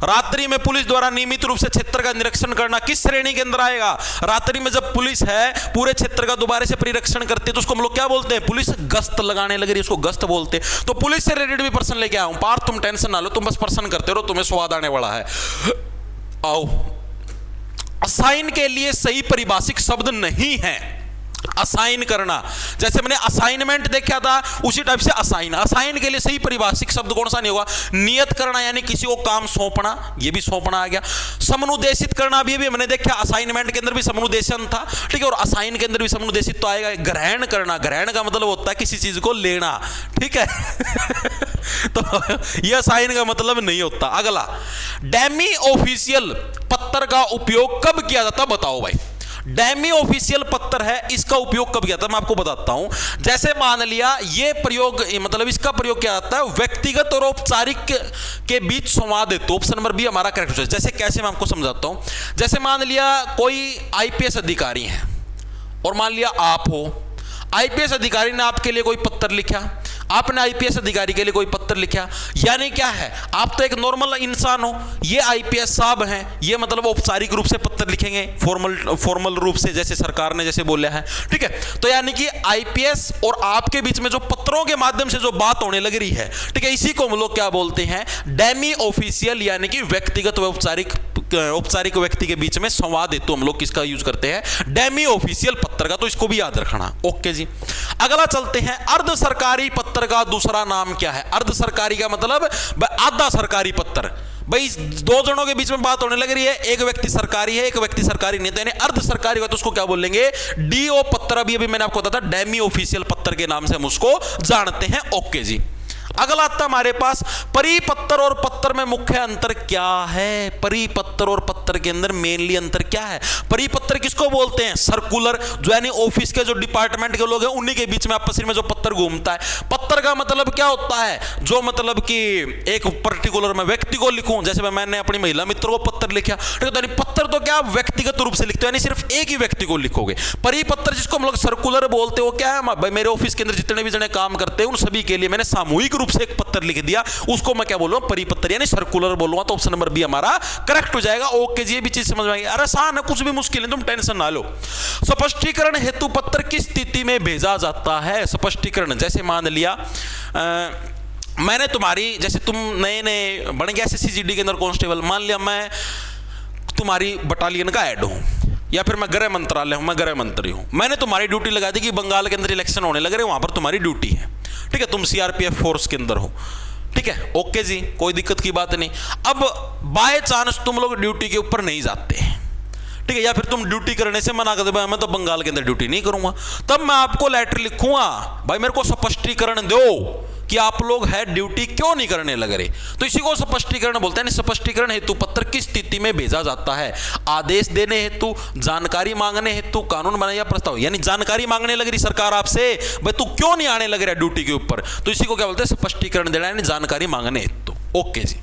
A: रात्रि में पुलिस द्वारा नियमित रूप से क्षेत्र का निरीक्षण करना किस श्रेणी के अंदर आएगा? रात्रि में जब पुलिस है पूरे क्षेत्र का दोबारा से परीक्षण करती है तो उसको हम लोग क्या बोलते हैं? पुलिस गश्त लगाने लग रही है, उसको गश्त बोलते हैं। तो पुलिस से रिलेटेड भी प्रश्न लेके आया हूं। पार तुम टेंशन ना लो, तुम बस प्रश्न करते रहो, तुम्हें स्वाद आने वाला है। आओ, असाइन के लिए सही परिभाषिक शब्द नहीं है। असाइन करना, जैसे मैंने असाइनमेंट देखा था उसी टाइप से असाइन। असाइन के लिए सही परिभाषिक शब्द कौन सा नहीं होगा? नियत करना, यानी किसी को काम सौंपना, ये भी सौंपना आ गया। समनुदेशित करना भी मैंने देखा, असाइनमेंट के अंदर भी समनुदेशन था। ठीक है, और असाइन के अंदर भी समनुदेशित तो आएगा। ग्रहण करना, ग्रहण का मतलब होता है किसी चीज को लेना। ठीक है तो ये असाइन का मतलब नहीं होता। अगला, डेमी ऑफिशियल पत्र का उपयोग कब किया जाता? बताओ भाई। डेमी ऑफिशियल पत्र है, इसका उपयोग कब किया था? मैं आपको बताता हूं। जैसे मान लिया ये प्रयोग, मतलब इसका प्रयोग किया जाता है व्यक्तिगत और औपचारिक के बीच संवाद हेतु। ऑप्शन नंबर बी हमारा करेक्ट है। जैसे कैसे, मैं आपको समझाता हूं। जैसे मान लिया कोई आईपीएस अधिकारी है और मान लिया आप हो, आईपीएस अधिकारी ने आपके लिए कोई पत्र लिखा, आपने आईपीएस अधिकारी के लिए कोई पत्र लिखा, यानी क्या है? आप तो एक नॉर्मल इंसान हो, ये आईपीएस साहब हैं, ये मतलब औपचारिक रूप से पत्र लिखेंगे, फॉर्मल रूप से, जैसे सरकार ने जैसे बोला है। ठीक है, तो यानी कि आईपीएस और आपके बीच में जो पत्रों के माध्यम से जो बात होने लग रही है, ठीक है, इसी को हम लोग क्या बोलते हैं? डेमी ऑफिशियल, यानी कि व्यक्तिगत व औपचारिक औपचारिक व्यक्ति के बीच में संवाद हेतु हम लोग किसका यूज करते हैं, डेमी ऑफिशियल पत्र का, तो इसको भी याद रखना। ओके जी, अगला चलते हैं, अर्ध सरकारी पत्र का दूसरा नाम क्या है? अर्ध सरकारी का मतलब आधा सरकारी पत्र। भाई दो जनों के बीच में बात होने लग रही है, एक व्यक्ति सरकारी है, एक व्यक्ति सरकारी नहीं, तो यानी अर्ध सरकारी का तो उसको क्या बोलेंगे, डीओ पत्र। अभी मैंने आपको बताया था, डेमी ऑफिशियल पत्र के नाम से हम उसको जानते हैं। ओके जी, अगला आता हमारे पास परिपत्र और पत्र में मुख्य अंतर क्या है? परिपत्र और पत्र के अंदर मेनली अंतर क्या है? परिपत्र किसको बोलते हैं? सर्कुलर, जो यानी ऑफिस के जो डिपार्टमेंट के लोग हैं उन्हीं के बीच में आपस में जो पत्र घूमता है। पत्र का मतलब क्या होता है? जो मतलब कि एक पर्टिकुलर मैं व्यक्ति को लिखूं, जैसे मैंने अपनी महिला मित्र को पत्र लिखा, ठीक है, तो पत्र तो क्या व्यक्तिगत रूप से लिखते हो, यानी सिर्फ एक ही व्यक्ति को लिखोगे। परिपत्र जिसको हम लोग सर्कुलर बोलते हो, क्या है भाई, मेरे ऑफिस के अंदर जितने भी जने काम करते हैं उन सभी के लिए मैंने सामूहिक रूप से एक पत्र लिख दिया, उसको मैं क्या बोलूंगा, परिपत्र यानी सर्कुलर बोलूंगा। तो ऑप्शन नंबर बी हमारा करेक्ट हो जाएगा। ओके जी, ये भी चीज समझ में आ गई। अरे आसान है, कुछ भी मुश्किल है, तुम टेंशन ना लो। स्पष्टीकरण हेतु पत्र किस स्थिति में भेजा जाता है? स्पष्टीकरण, जैसे मान लिया मैंने तुम्हारी, जैसे तुम नए नए बन गया एसएससी के अंदर कांस्टेबल, मान लिया मैं तुम्हारी बटालियन का ऐड हूं, या फिर मैं गृह मंत्रालय हूं, मैं गृह मंत्री हूं, मैंने तुम्हारी ड्यूटी लगा दी कि बंगाल के अंदर इलेक्शन होने लग रहे हैं, वहां पर तुम्हारी ड्यूटी है, ठीक है, तुम सीआरपीएफ फोर्स के अंदर हो, ठीक है, ओके जी, कोई दिक्कत की बात नहीं। अब बाय चांस तुम लोग ड्यूटी के ऊपर नहीं जाते, ठीक है, या फिर तुम ड्यूटी करने से मना कर दे, मैं तो बंगाल के अंदर ड्यूटी नहीं करूंगा, तब मैं आपको लेटर लिखूंगा, भाई मेरे को स्पष्टीकरण दो कि आप लोग है ड्यूटी क्यों नहीं करने लग रहे, तो इसी को स्पष्टीकरण बोलते हैं। स्पष्टीकरण हेतु पत्र किस स्थिति में भेजा जाता है? आदेश देने हेतु, जानकारी मांगने हेतु, कानून बनाया प्रस्ताव, यानी जानकारी मांगने लग रही सरकार आपसे, भाई तू क्यों नहीं आने लग रहा ड्यूटी के ऊपर, तो इसी को क्या बोलते हैं, स्पष्टीकरण देना, यानी जानकारी मांगने हेतु। ओके जी,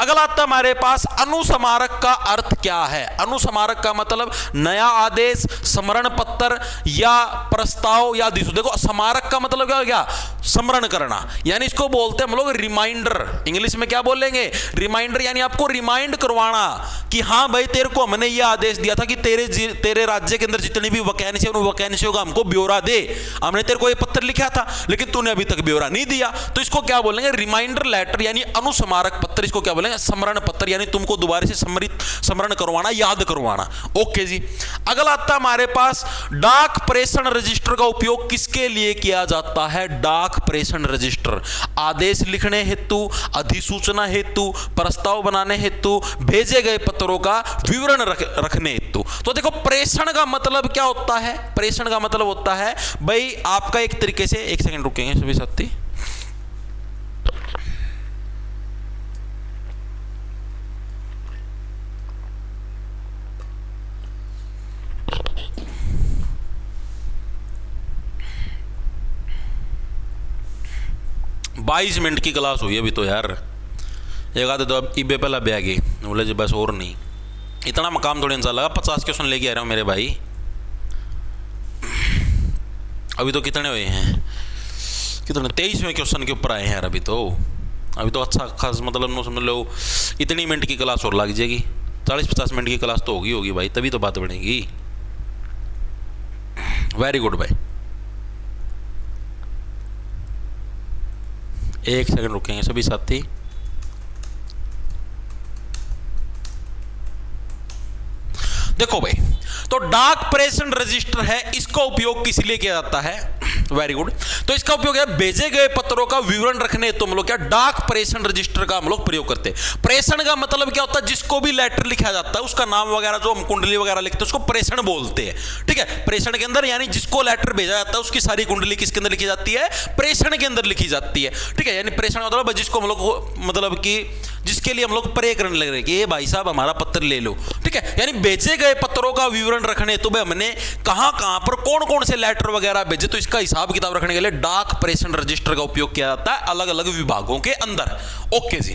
A: अगला आता हमारे पास अनुस्मारक का अर्थ क्या है? अनुस्मारक का मतलब नया आदेश, स्मरण पत्र या प्रस्ताव या दिशा। देखो स्मारक का मतलब क्या हो गया, स्मरण करना, यानी इसको बोलते हैं हम लोग रिमाइंडर, इंग्लिश में क्या बोलेंगे, रिमाइंडर, यानी आपको रिमाइंड करवाना कि हाँ भाई तेरे को हमने ये आदेश दिया था कि तेरे राज्य के अंदर जितनी भी वैकेंसी है उन वैकेंसियों का हमको ब्यौरा दे, हमने तेरे को ये पत्र लिखा था लेकिन तूने अभी तक ब्यौरा नहीं दिया, तो इसको क्या बोलेंगे, रिमाइंडर लेटर, यानी अनुस्मारक पत्र, इसको क्या बोलेंगे, स्मरण पत्र, यानी तुमको दोबारा से स्मरण करवाना, याद करवाना। ओके जी, अगला आता हमारे पास डाक प्रेषण रजिस्टर का उपयोग किसके लिए किया जाता है? डाक प्रेषण रजिस्टर आदेश लिखने हेतु, अधिसूचना हेतु, प्रस्ताव बनाने हेतु, भेजे गए पत्रों का विवरण रखने हेतु। तो देखो प्रेषण का मतलब क्या होता है? प्रेषण का मतलब होता है भाई आपका एक तरीके से, एक सेकंड रुकेंगे सभी साथी, बाईस मिनट की क्लास हुई अभी तो यार, एक आधे तो इबे पहला ब्याह गई बोले जी बस और नहीं, इतना मकाम थोड़ी इंसान लगा, 50 क्वेश्चन लेके आ रहा हूँ मेरे भाई, अभी तो कितने हुए हैं, कितने 23वें क्वेश्चन के ऊपर आए हैं यार, अभी तो अच्छा खास मतलब नो समझ लो, इतनी मिनट की क्लास और लग जाएगी, 40-50 मिनट की क्लास तो होगी भाई, तभी तो बात बनेगी। वेरी गुड भाई, एक सेकंड रुकेंगे सभी साथी। देखो भाई, तो डाक प्रेषण रजिस्टर है, इसका उपयोग किस लिए किया जाता है? वेरी गुड, तो इसका उपयोग है भेजे गए पत्रों का विवरण रखने, तो हम लोग क्या डाक प्रेषण रजिस्टर का हम लोग प्रयोग करते हैं। प्रेषण का मतलब क्या होता है, जिसको भी लेटर लिखा जाता है उसका नाम वगैरह जो हम कुंडली वगैरह लिखते हैं उसको प्रेषण बोलते हैं, ठीक है, प्रेषण के अंदर, यानी जिसको लेटर भेजा जाता है उसकी सारी कुंडली किसके अंदर लिखी जाती है? प्रेषण के अंदर लिखी जाती है, ठीक है, यानी प्रेषण मतलब जिसको हम लोग मतलब कि जिसके लिए हम लोग प्रे करने लग रहे हैं कि ये भाई साहब हमारा पत्र ले लो, ठीक है, यानी भेजे गए पत्रों का विवरण रखने, तो भाई हमने कहां कहां पर कौन कौन से लेटर वगैरह भेजे, तो इसका हिसाब किताब रखने के लिए डाक प्रेषण रजिस्टर का उपयोग किया जाता है अलग अलग विभागों के अंदर। ओके जी,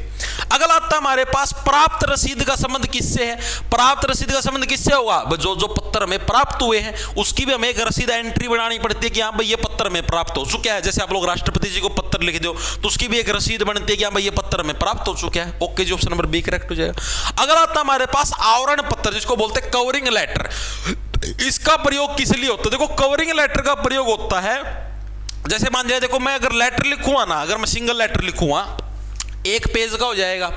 A: अगला आता हमारे पास प्राप्त रसीद का संबंध किससे है? प्राप्त रसीद का संबंध किससे होगा? जो पत्र हमें प्राप्त हुए हैं उसकी भी हमें एक रसीद एंट्री बनानी पड़ती है कि हाँ भाई ये पत्र हमें प्राप्त हो चुका है, जैसे आप लोग राष्ट्रपति जी को पत्र लिख दो तो उसकी भी एक रसीद बनती है कि हाँ भाई ये पत्र हमें प्राप्त हो चुका है। ओके जी, ऑप्शन नंबर बी करेक्ट हो जाएगा। अगला आता हमारे पास आवरण पत्र, जिसको बोलते हैं कवरिंग लेटर, इसका प्रयोग किस लिए होता है? देखो कवरिंग लेटर का प्रयोग होता है, जैसे मान लिया, देखो मैं अगर लेटर लिखूंगा ना, अगर मैं सिंगल लेटर लिखूंगा 1 पेज का हो जाएगा,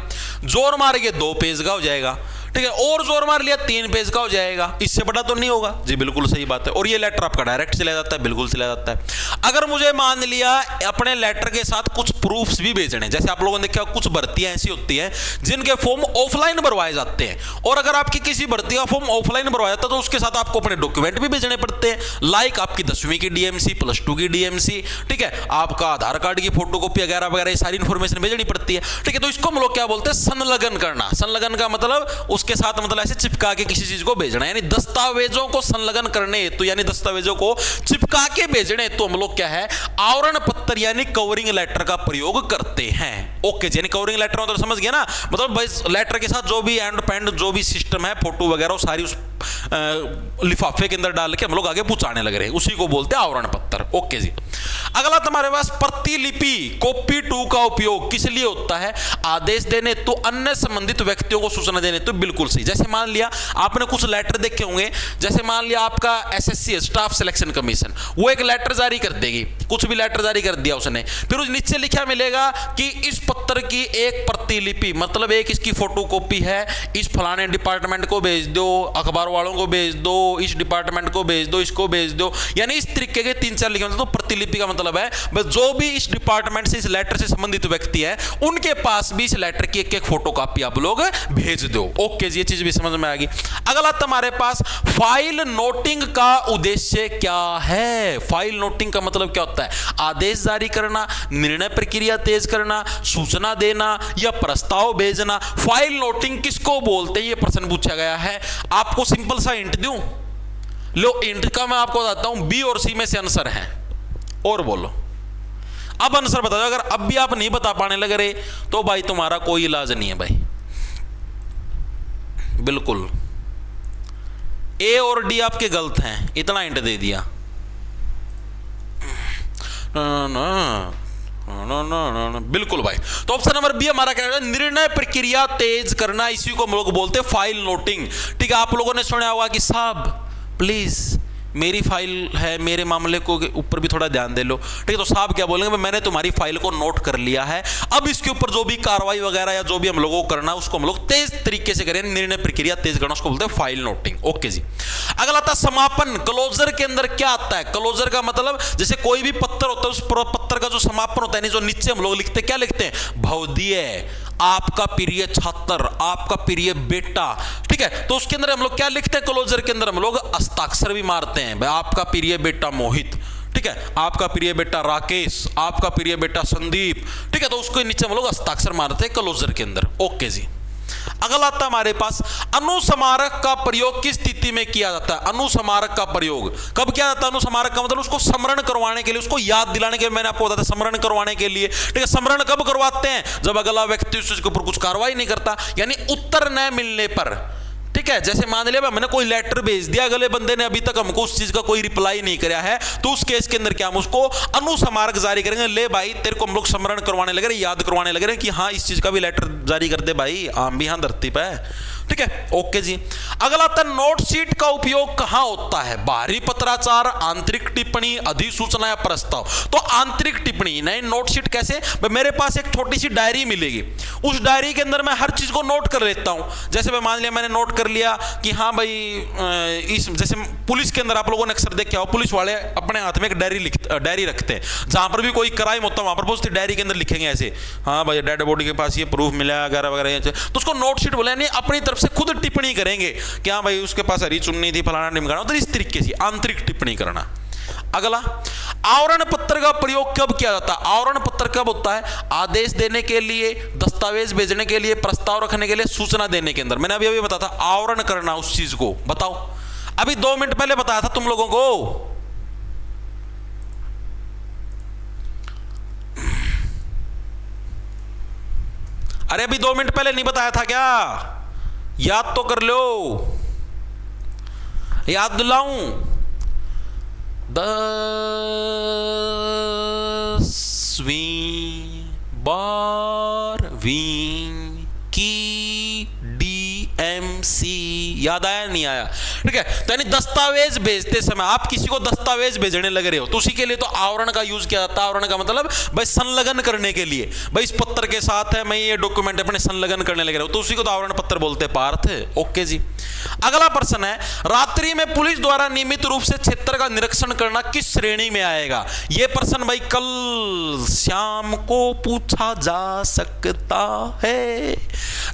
A: जोर मार के 2 पेज का हो जाएगा, ठीक है, और जोर मार लिया 3 पेज का हो जाएगा, इससे बड़ा तो नहीं होगा जी। बिल्कुल सही बात है। और ये लेटर आपका डायरेक्ट चला जाता है, बिल्कुल चला जाता है। अगर मुझे मान लिया अपने लेटर के साथ कुछ प्रूफ्स भी भेजने, जैसे आप लोगों ने देखा कुछ भर्तियां ऐसी होती हैं जिनके फॉर्म ऑफलाइन भरवाए जाते हैं, और अगर आपकी किसी भर्ती का फॉर्म ऑफलाइन भरवाया जाता है तो उसके साथ आपको अपने डॉक्यूमेंट भी भेजने पड़ते हैं, लाइक आपकी 10वीं की डीएमसी, +2 की डीएमसी, ठीक है, आपका आधार कार्ड की फोटोकॉपी वगैरह वगैरह, ये सारी इंफॉर्मेशन भेजनी पड़ती है, ठीक है। तो इसको हम लोग क्या बोलते हैं, संलग्न करना। संलग्न का मतलब उसके साथ मतलब ऐसे चिपका के किसी चीज को भेजना, यानी दस्तावेजों को संलग्न करने हेतु, यानी दस्तावेजों को चिपका के भेजने हेतु हम लोग क्या है, आवरण पत्र यानी कवरिंग लेटर का प्रयोग करते हैं। ओके जी, यानी कवरिंग लेटर मतलब समझ गया ना, मतलब भाई लेटर के साथ जो भी एंड पेंड जो भी सिस्टम है, फोटो वगैरह सारी उस लिफाफे के अंदर डाल के हम लोग आगे पहुंचाने लग रहे हैं, उसी को बोलते हैं आवरण पत्र। ओके जी। अगला तुम्हारे पास प्रतिलिपि, कॉपी 2 का उपयोग किस लिए होता है, आदेश देने तो अन्य संबंधित व्यक्तियों को सूचना देने तो। बिल्कुल सही। जैसे मान लिया आपने कुछ लेटर देखे होंगे, जैसे मान लिया आपका एसएससी स्टाफ सिलेक्शन कमीशन, वो एक लेटर जारी कर देगी, कुछ भी लेटर जारी कर दिया उसने, फिर उस नीचे लिखा मिलेगा कि इस पत्र की एक प्रतिलिपि, मतलब एक इसकी फोटोकॉपी है, इस फलाने डिपार्टमेंट को भेज दो, अखबार वालों को भेज दो, इस डिपार्टमेंट को भेज दो, इसको भेज दो, यानी इस तरीके के 3-4 लिखे। तो प्रतिलिपि का मतलब है बस जो भी इस डिपार्टमेंट से, इस लेटर से संबंधित व्यक्ति है, उनके पास भी इस लेटर की एक फोटोकॉपी आप लोग भेज दो। ओके जी, ये चीज भी समझ में आ गई। अगला तुम्हारे पास फाइल नोटिंग का उद्देश्य क्या है। फाइल नोटिंग का मतलब क्या होता है, आदेश जारी करना, निर्णय प्रक्रिया तेज करना, सूचना देना या प्रस्ताव भेजना। फाइल नोटिंग किसको बोलते हैं, ये प्रश्न पूछा गया है। आपको सिंपल सा हिंट दूं, लो हिंट का मैं आपको बताता हूं, बी और सी में से आंसर है, और बोलो अब आंसर बता दो। अगर अब भी आप नहीं बता पाने लग रहे तो भाई तुम्हारा कोई इलाज नहीं है भाई, बिल्कुल। ए और डी आपके गलत हैं, इतना हिंट दे दिया। बिल्कुल भाई। तो ऑप्शन नंबर बी हमारा क्या है, निर्णय प्रक्रिया तेज करना, इसी को हम लोग बोलते हैं फाइल नोटिंग। ठीक है, आप लोगों ने सुना होगा कि साहब प्लीज मेरी फाइल है, मेरे मामले को ऊपर भी थोड़ा ध्यान दे लो। ठीक है, तो साहब क्या बोलेंगे, मैंने तुम्हारी फाइल को नोट कर लिया है, अब इसके ऊपर जो भी कार्रवाई वगैरह या जो भी हम लोगों को करना है उसको हम लोग तेज तरीके से करें, निर्णय प्रक्रिया तेज करना, उसको बोलते हैं फाइल नोटिंग। ओके जी। अगला आता समापन। क्लोजर के अंदर क्या आता है, क्लोजर का मतलब जैसे कोई भी पत्र होता है, उस पत्र का जो समापन होता है, जो नीचे हम लोग लिखते क्या लिखते हैं, भवदीय, आपका प्रिय छात्र, आपका प्रिय बेटा। ठीक है, तो उसके अंदर हम लोग क्या लिखते हैं, क्लोजर के अंदर हम लोग हस्ताक्षर भी मारते हैं, भाई आपका प्रिय बेटा मोहित, ठीक है, आपका प्रिय बेटा राकेश, आपका प्रिय बेटा संदीप। ठीक है, तो उसको नीचे हम लोग हस्ताक्षर मारते हैं क्लोजर के अंदर। ओके जी। अगला आता हमारे पास अनुस्मारक का प्रयोग किस स्थिति में किया जाता है। अनुस्मारक का प्रयोग कब किया जाता है, अनुस्मारक का मतलब उसको स्मरण करवाने के लिए, उसको याद दिलाने के लिए, मैंने आपको बताया स्मरण करवाने के लिए। ठीक है, स्मरण कब करवाते हैं, जब अगला व्यक्ति उसके ऊपर कुछ कार्रवाई नहीं करता, यानी उत्तर न मिलने पर। ठीक है, जैसे मान लिया मैंने कोई लेटर भेज दिया, अगले बंदे ने अभी तक हमको उस चीज का कोई रिप्लाई नहीं किया है, तो उस केस के अंदर क्या हम उसको अनुस्मारक जारी करेंगे। ले भाई तेरे को हम लोग स्मरण करवाने लगे, याद करवाने लगे रहे कि हाँ इस चीज का भी लेटर जारी कर दे भाई, आम भी हाँ धरती पे। ठीक है, ओके जी। अगला था नोट शीट का उपयोग कहां होता है, बाहरी पत्राचार, आंतरिक टिप्पणी, अधिसूचना या प्रस्ताव। तो आंतरिक टिप्पणी नहीं, नोट शीट कैसे, मेरे पास एक छोटी सी डायरी मिलेगी, उस डायरी के अंदर मैं हर चीज को नोट कर लेता हूं। जैसे मैं मान लिया मैंने नोट कर लिया कि हाँ भाई इस, जैसे पुलिस के अंदर आप लोगों ने अक्सर देखा हो, पुलिस वाले अपने हाथ में एक डायरी रखते हैं, जहां पर भी कोई क्राइम होता है वहां पर उस डायरी के अंदर लिखेंगे ऐसे, हाँ भाई डेड बॉडी के पास ये प्रूफ मिला वगैरह वगैरह, तो उसको नोट शीट बोले, यानी अपनी तरफ से खुद टिप्पणी करेंगे कि हाँ भाई उसके पास हरी चुन्नी थी, फलाना निमगाना, तो इस तरीके से आंतरिक टिप्पणी करना। अगला, आवरण पत्र का प्रयोग कब किया जाता है। आवरण पत्र कब होता है, आदेश देने के लिए, दस्तावेज भेजने के लिए, प्रस्ताव रखने के लिए, सूचना देने के अंदर। मैंने अभी बताया था आवरण करना उस चीज को, बताओ अभी 2 मिनट पहले बताया था तुम लोगों को। अरे अभी 2 मिनट पहले नहीं बताया था क्या, याद तो कर लो, याद दिलाऊं। 10वीं 12वीं की डीएमसी याद आया नहीं आया। ठीक है। तो यानी दस्तावेज भेजते समय आप किसी को दस्तावेज भेजने लग रहे हो तो उसी के लिए तो आवरण का यूज किया जाता है। आवरण का मतलब भाई संलग्न करने के लिए, भाई इस पत्र के साथ है मैं ये डॉक्यूमेंट अपने संलग्न करने लग रहा हूं तो उसी को तो आवरण पत्र बोलते हैं पार्थ। ओके जी। अगला प्रश्न है, रात्रि में पुलिस द्वारा नियमित रूप से क्षेत्र का निरीक्षण करना किस श्रेणी में आएगा? यह प्रश्न भाई कल शाम को पूछा जा सकता है।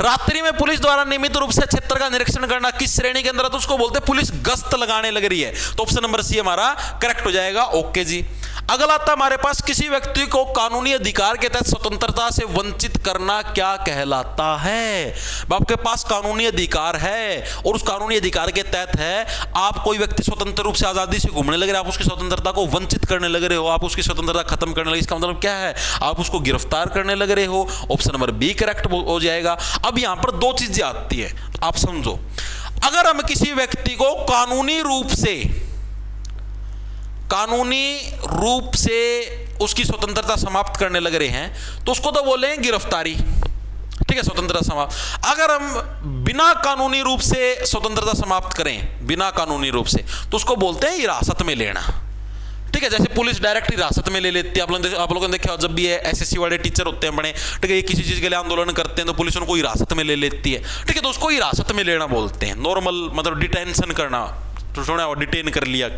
A: रात्रि में पुलिस द्वारा नियमित रूप से क्षेत्र का निरीक्षण करना किस श्रेणी के अंदर है? तो उसको बोलते हैं पुलिस गश्त लगाने लग रही है। तो ऑप्शन नंबर सी हमारा करेक्ट हो जाएगा। ओके जी। अगला आता हमारे पास, किसी व्यक्ति को कानूनी अधिकार के तहत स्वतंत्रता से वंचित करना क्या कहलाता है? आपके पास कानूनी अधिकार है और उस कानूनी अधिकार के तहत है आप कोई व्यक्ति स्वतंत्र रूप से आजादी से घूमने लग रहे हैं, आप उसकी स्वतंत्रता को वंचित करने लग रहे हो, आप उसकी स्वतंत्रता खत्म करने लगे, इसका मतलब क्या है? आप उसको गिरफ्तार करने लग रहे हो। ऑप्शन नंबर बी करेक्ट हो जाएगा। अब यहां पर दो चीजें आती है, आप समझो। अगर हम किसी व्यक्ति को कानूनी रूप से उसकी स्वतंत्रता समाप्त करने लग रहे हैं तो उसको तो बोले गिरफ्तारी, ठीक है, स्वतंत्रता समाप्त। अगर हम बिना कानूनी रूप से स्वतंत्रता समाप्त करें, बिना कानूनी रूप से, तो उसको बोलते हैं हिरासत में लेना, ठीक है। जैसे पुलिस डायरेक्ट हिरासत में ले लेती है, आप लोगों ने देखा जब भी एसएससी वाले टीचर होते हैं बड़े, ठीक है, ये किसी चीज के लिए आंदोलन करते हैं तो पुलिस उनको हिरासत में ले लेती है, ठीक है, तो उसको हिरासत में लेना बोलते हैं। नॉर्मल मतलब डिटेंशन करना, तो सुना डिटेन कर लिया,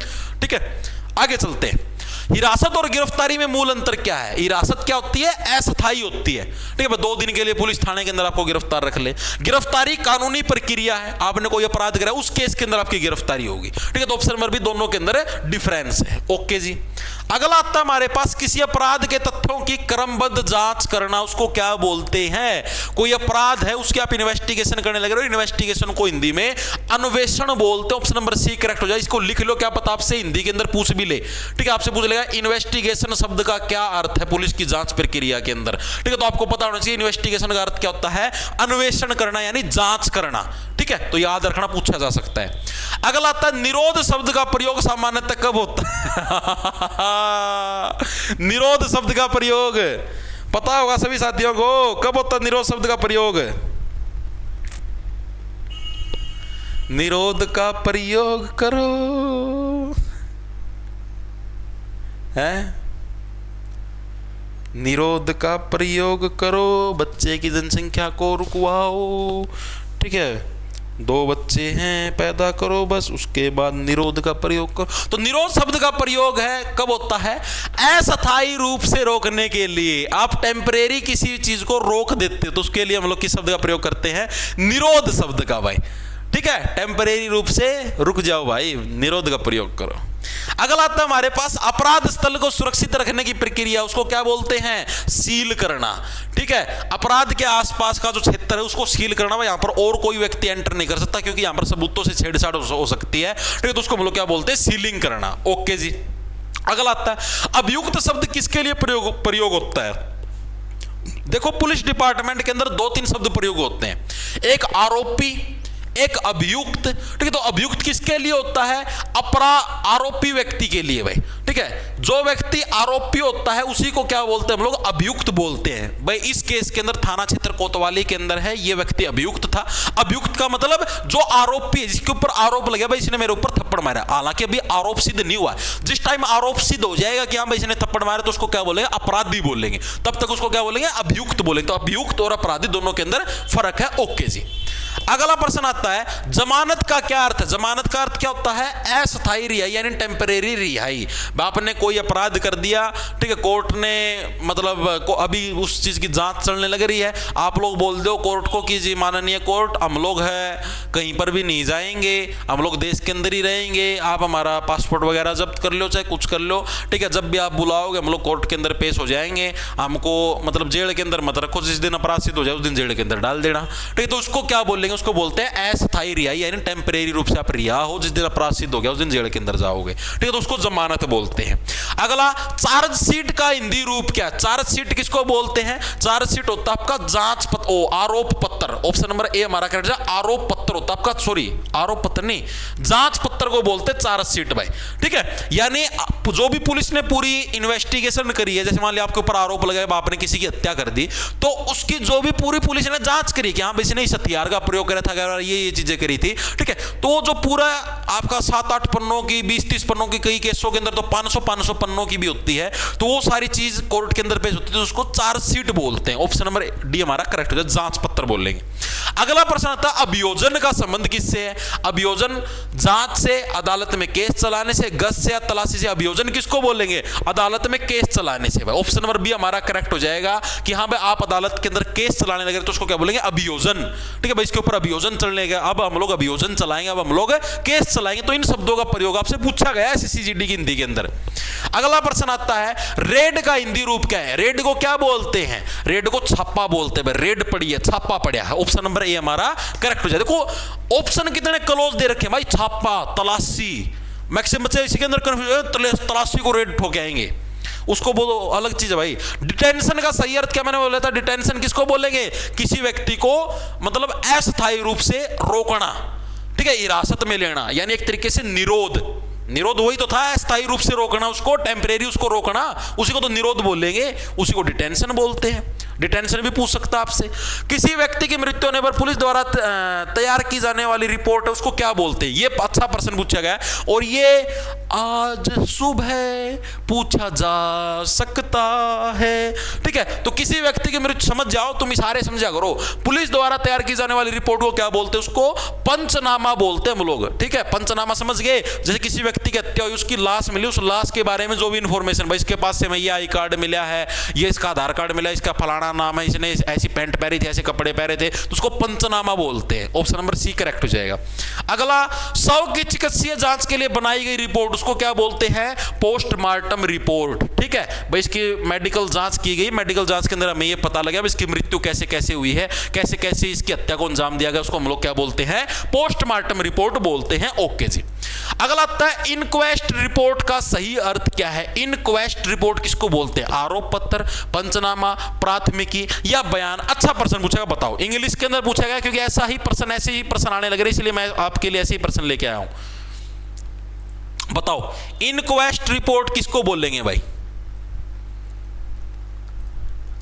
A: ठीक है। आगे चलते हैं। हिरासत और गिरफ्तारी में मूल अंतर क्या है? हिरासत क्या होती है? अस्थायी होती है, ठीक है, 2 दिन के लिए पुलिस थाने के अंदर आपको गिरफ्तार रख ले। गिरफ्तारी कानूनी प्रक्रिया है, आपने कोई अपराध करा उस केस के अंदर आपकी गिरफ्तारी होगी, ठीक है। तो ऑप्शन नंबर भी दोनों के अंदर डिफरेंस है। ओके जी। अगला आता हमारे पास, किसी अपराध के तथ्यों की क्रमबद्ध जांच करना, उसको क्या बोलते हैं? कोई अपराध है उसकी आप इन्वेस्टिगेशन करने लगे हो, इन्वेस्टिगेशन को हिंदी में अन्वेषण बोलते हैं। ऑप्शन नंबर सी करेक्ट हो जाए। इसको लिख लो, क्या पता आपसे हिंदी के अंदर पूछ भी ले, ठीक है, आपसे पूछ लेगा इन्वेस्टिगेशन शब्द का क्या अर्थ है पुलिस की जांच प्रक्रिया के अंदर, ठीक है। तो आपको पता होना चाहिए इन्वेस्टिगेशन का अर्थ क्या होता है? अन्वेषण करना यानी जांच करना, ठीक है, तो याद रखना, पूछा जा सकता है। अगला आता है, निरोध शब्द का प्रयोग सामान्यतः कब होता है? निरोध शब्द का प्रयोग पता होगा सभी साथियों को, कब होता है निरोध शब्द का प्रयोग? निरोध का प्रयोग करो, है निरोध का प्रयोग करो, बच्चे की जनसंख्या को रुकवाओ, ठीक है, 2 बच्चे हैं पैदा करो, बस उसके बाद निरोध का प्रयोग करो। तो निरोध शब्द का प्रयोग है कब होता है? अस्थायी रूप से रोकने के लिए। आप टेम्परेरी किसी चीज को रोक देते हो तो उसके लिए हम लोग किस शब्द का प्रयोग करते हैं? निरोध शब्द का भाई, ठीक है, टेम्परेरी रूप से रुक जाओ भाई, निरोध का प्रयोग करो। अगला आता है हमारे पास, अपराध स्थल को सुरक्षित रखने की प्रक्रिया, उसको क्या बोलते हैं? सील करना, ठीक है। अपराध के आसपास का जो क्षेत्र है उसको सील करना, यहां पर और कोई व्यक्ति एंटर नहीं कर सकता क्योंकि यहां पर सबूतों से छेड़छाड़ हो सकती है, ठीक है, तो उसको हम लोग क्या बोलते हैं? सीलिंग करना। ओके जी। अगला आता है, अभियुक्त शब्द किसके लिए प्रयोग होता है? देखो पुलिस डिपार्टमेंट के अंदर 2-3 शब्द प्रयोग होते हैं, एक आरोपी, एक अभियुक्त, ठीक है। तो अभियुक्त किसके लिए होता है? आरोपी व्यक्ति के लिए भाई, ठीक है, जो व्यक्ति आरोपी होता है उसी को क्या बोलते हैं हम लोग? अभियुक्त बोलते हैं भाई। इस केस के अंदर थाना क्षेत्र कोतवाली के अंदर है, ये व्यक्ति अभियुक्त था। अभियुक्त का मतलब जो आरोपी है, जिसके ऊपर आरोप लगे भाई इसने मेरे ऊपर थप्पड़ मारा, हालांकि अभी आरोप सिद्ध नहीं हुआ, जिस टाइम आरोप सिद्ध हो जाएगा कि हाँ भाई इसने थप्पड़ मारा तो उसको क्या बोलेंगे? अपराधी बोलेंगे, तब तक उसको क्या बोलेंगे? अभियुक्त बोलेंगे। तो अभियुक्त और अपराधी दोनों के अंदर फर्क है। ओके जी। अगला प्रश्न आता है, जमानत का क्या अर्थ है? जमानत का अर्थ क्या होता है? अस्थायी रिहाई यानी टेम्परेरी रिहाई। आपने कोई अपराध कर दिया, ठीक है, कोर्ट ने मतलब अभी उस चीज की जांच चलने लग रही है, आप लोग बोल दो कोर्ट को कि जी माननीय कोर्ट, हम लोग है कहीं पर भी नहीं जाएंगे, हम लोग देश के अंदर ही रहेंगे, आप हमारा पासपोर्ट वगैरह जब्त कर लो चाहे कुछ कर लो, ठीक है, जब भी आप बुलाओगे हम लोग कोर्ट के अंदर पेश हो जाएंगे, हमको मतलब जेल के अंदर मत रखो, जिस दिन अपराध सिद्ध हो जाए उस दिन जेल के अंदर डाल देना, ठीक है। तो उसको क्या बोलेंगे? उसको बोलते हैं अस्थायी रिहाई यानी टेम्परेरी रूप से आप रिहा हो, जिस दिन अपराध सिद्ध हो गया उस दिन जेल के अंदर जाओगे, ठीक है, तो उसको जमानत बोलते हैं। अगला, चार्जशीट का हिंदी रूप क्या? चार्जशीट किसको बोलते हैं? चार्जशीट होता है आपका जांच पत्र, आरोप पत्र। ऑप्शन नंबर ए हमारा करेक्ट है, आरोप पत्र होता है आपका, सॉरी आरोप पत्र नहीं, जांच पत्र को बोलते हैं चार्जशीट भाई, ठीक है। यानी जो भी पुलिस ने पूरी इन्वेस्टिगेशन करी है, जैसे मान लिया आपके ऊपर आरोप लगाया आपने किसी की हत्या कर दी, तो उसकी जो भी पूरी पुलिस ने जांच करी कि हाँ भाई इसने इस हथियार का प्रयोग करा था, ये चीजें करी थी, ठीक है, तो जो पूरा आपका 7-8 पन्नों की, 20-30 पन्नों की, कई केसों के अंदर तो 500 पन्नों की भी होती है, तो वो सारी चीज कोर्ट के अंदर पेश होती है, तो उसको चार्जशीट बोलते हैं। ऑप्शन नंबर डी हमारा करेक्ट हो जाए, जांच पत्र बोल लेंगे। अगला प्रश्न आता है अभियोजन का संबंध किससे है? अभियोजन जांच से, अदालत में केस चलाने से, गश्त से या तलाशी से। अभियोजन किसको बोलेंगे? अदालत में केस चलाने से। भाई ऑप्शन नंबर बी हमारा करेक्ट हो जाएगा कि हाँ भाई आप अदालत के अंदर केस चलाने लगे तो उसको क्या बोलेंगे? अभियोजन। ठीक है भाई, इसके ऊपर अभियोजन चलने गया, अब हम लोग अभियोजन चलाएंगे, अब हम लोग केस चलाएंगे। तो इन शब्दों का प्रयोग आपसे पूछा गया है सीसीजीडी की हिंदी के अंदर। अगला प्रश्न आता है रेड का हिंदी रूप क्या है? रेड को क्या बोलते हैं? रेड को छापा बोलते हैं। रेड पड़ी है, छापा पड़ा है। ऑप्शन नंबर ए हमारा करेक्ट हो जाए। देखो ऑप्शन कितने क्लोज दे रखे हैं भाई, छापा, तलाशी। मैक्सिमम बच्चे इसी के अंदर कंफ्यूज, तलाशी को रेड ठोक आएंगे, उसको बोलो अलग चीज है भाई। डिटेंशन का सही अर्थ क्या मैंने बोला था? डिटेंशन किसको बोलेंगे? किसी व्यक्ति को मतलब अस्थायी रूप से रोकना, ठीक है, हिरासत में लेना, यानी एक तरीके से निरोध। निरोध वही तो था, अस्थायी रूप से रोकना उसको, टेम्परेरी उसको रोकना, उसी को तो निरोध बोलेंगे, उसी को डिटेंशन बोलते हैं। डिटेंशन भी पूछ सकता है आपसे। किसी व्यक्ति की मृत्यु होने पर पुलिस द्वारा तैयार की जाने वाली रिपोर्ट है, उसको क्या बोलते हैं? ये अच्छा प्रश्न पूछा गया और ये आज सुबह पूछा जा सकता है। ठीक है, तो किसी व्यक्ति की मृत्यु, समझ जाओ तुम, इशारे समझा करो। पुलिस द्वारा तैयार की जाने वाली रिपोर्ट को क्या बोलते हैं? उसको पंचनामा बोलते हैं हम लोग। ठीक है, पंचनामा समझ गए? जैसे किसी व्यक्ति की हत्या हुई, उसकी लाश मिली, उस लाश के बारे में जो भी इंफॉर्मेशन, भाई इसके पास से मैं ये आई कार्ड मिला है, ये इसका आधार कार्ड मिला, इसका फलाना नाम है, इसने ऐसी पैंट पहनी थी, ऐसे कपड़े पहने थे, तो उसको पंचनामा बोलते हैं। ऑप्शन नंबर सी करेक्ट हो जाएगा। अगला, शव की चिकित्सीय जांच के लिए बनाई गई रिपोर्ट, उसको क्या बोलते हैं? Postmortem report. ठीक है भाई, इसकी मेडिकल जांच की गई, मेडिकल जांच के अंदर हमें यह पता लगा इसकी मृत्यु कैसे कैसे हुई है, कैसे कैसे इसकी हत्या को अंजाम दिया गया, उसको हम लोग क्या बोलते हैं? पोस्टमार्टम रिपोर्ट बोलते हैं। ओके जी। अगला आता है इनक्वेस्ट रिपोर्ट का सही अर्थ क्या है? इनक्वेस्ट रिपोर्ट किसको बोलते हैं? आरोप पत्र, पंचनामा, प्राथमिकी या बयान? अच्छा प्रश्न पूछेगा, बताओ। इंग्लिश के अंदर पूछा गया क्योंकि ऐसे ही प्रश्न आने लग रहे, इसलिए मैं आपके लिए ऐसे ही प्रश्न लेके आया हूं। बताओ इनक्वेस्ट रिपोर्ट किसको बोलेंगे भाई?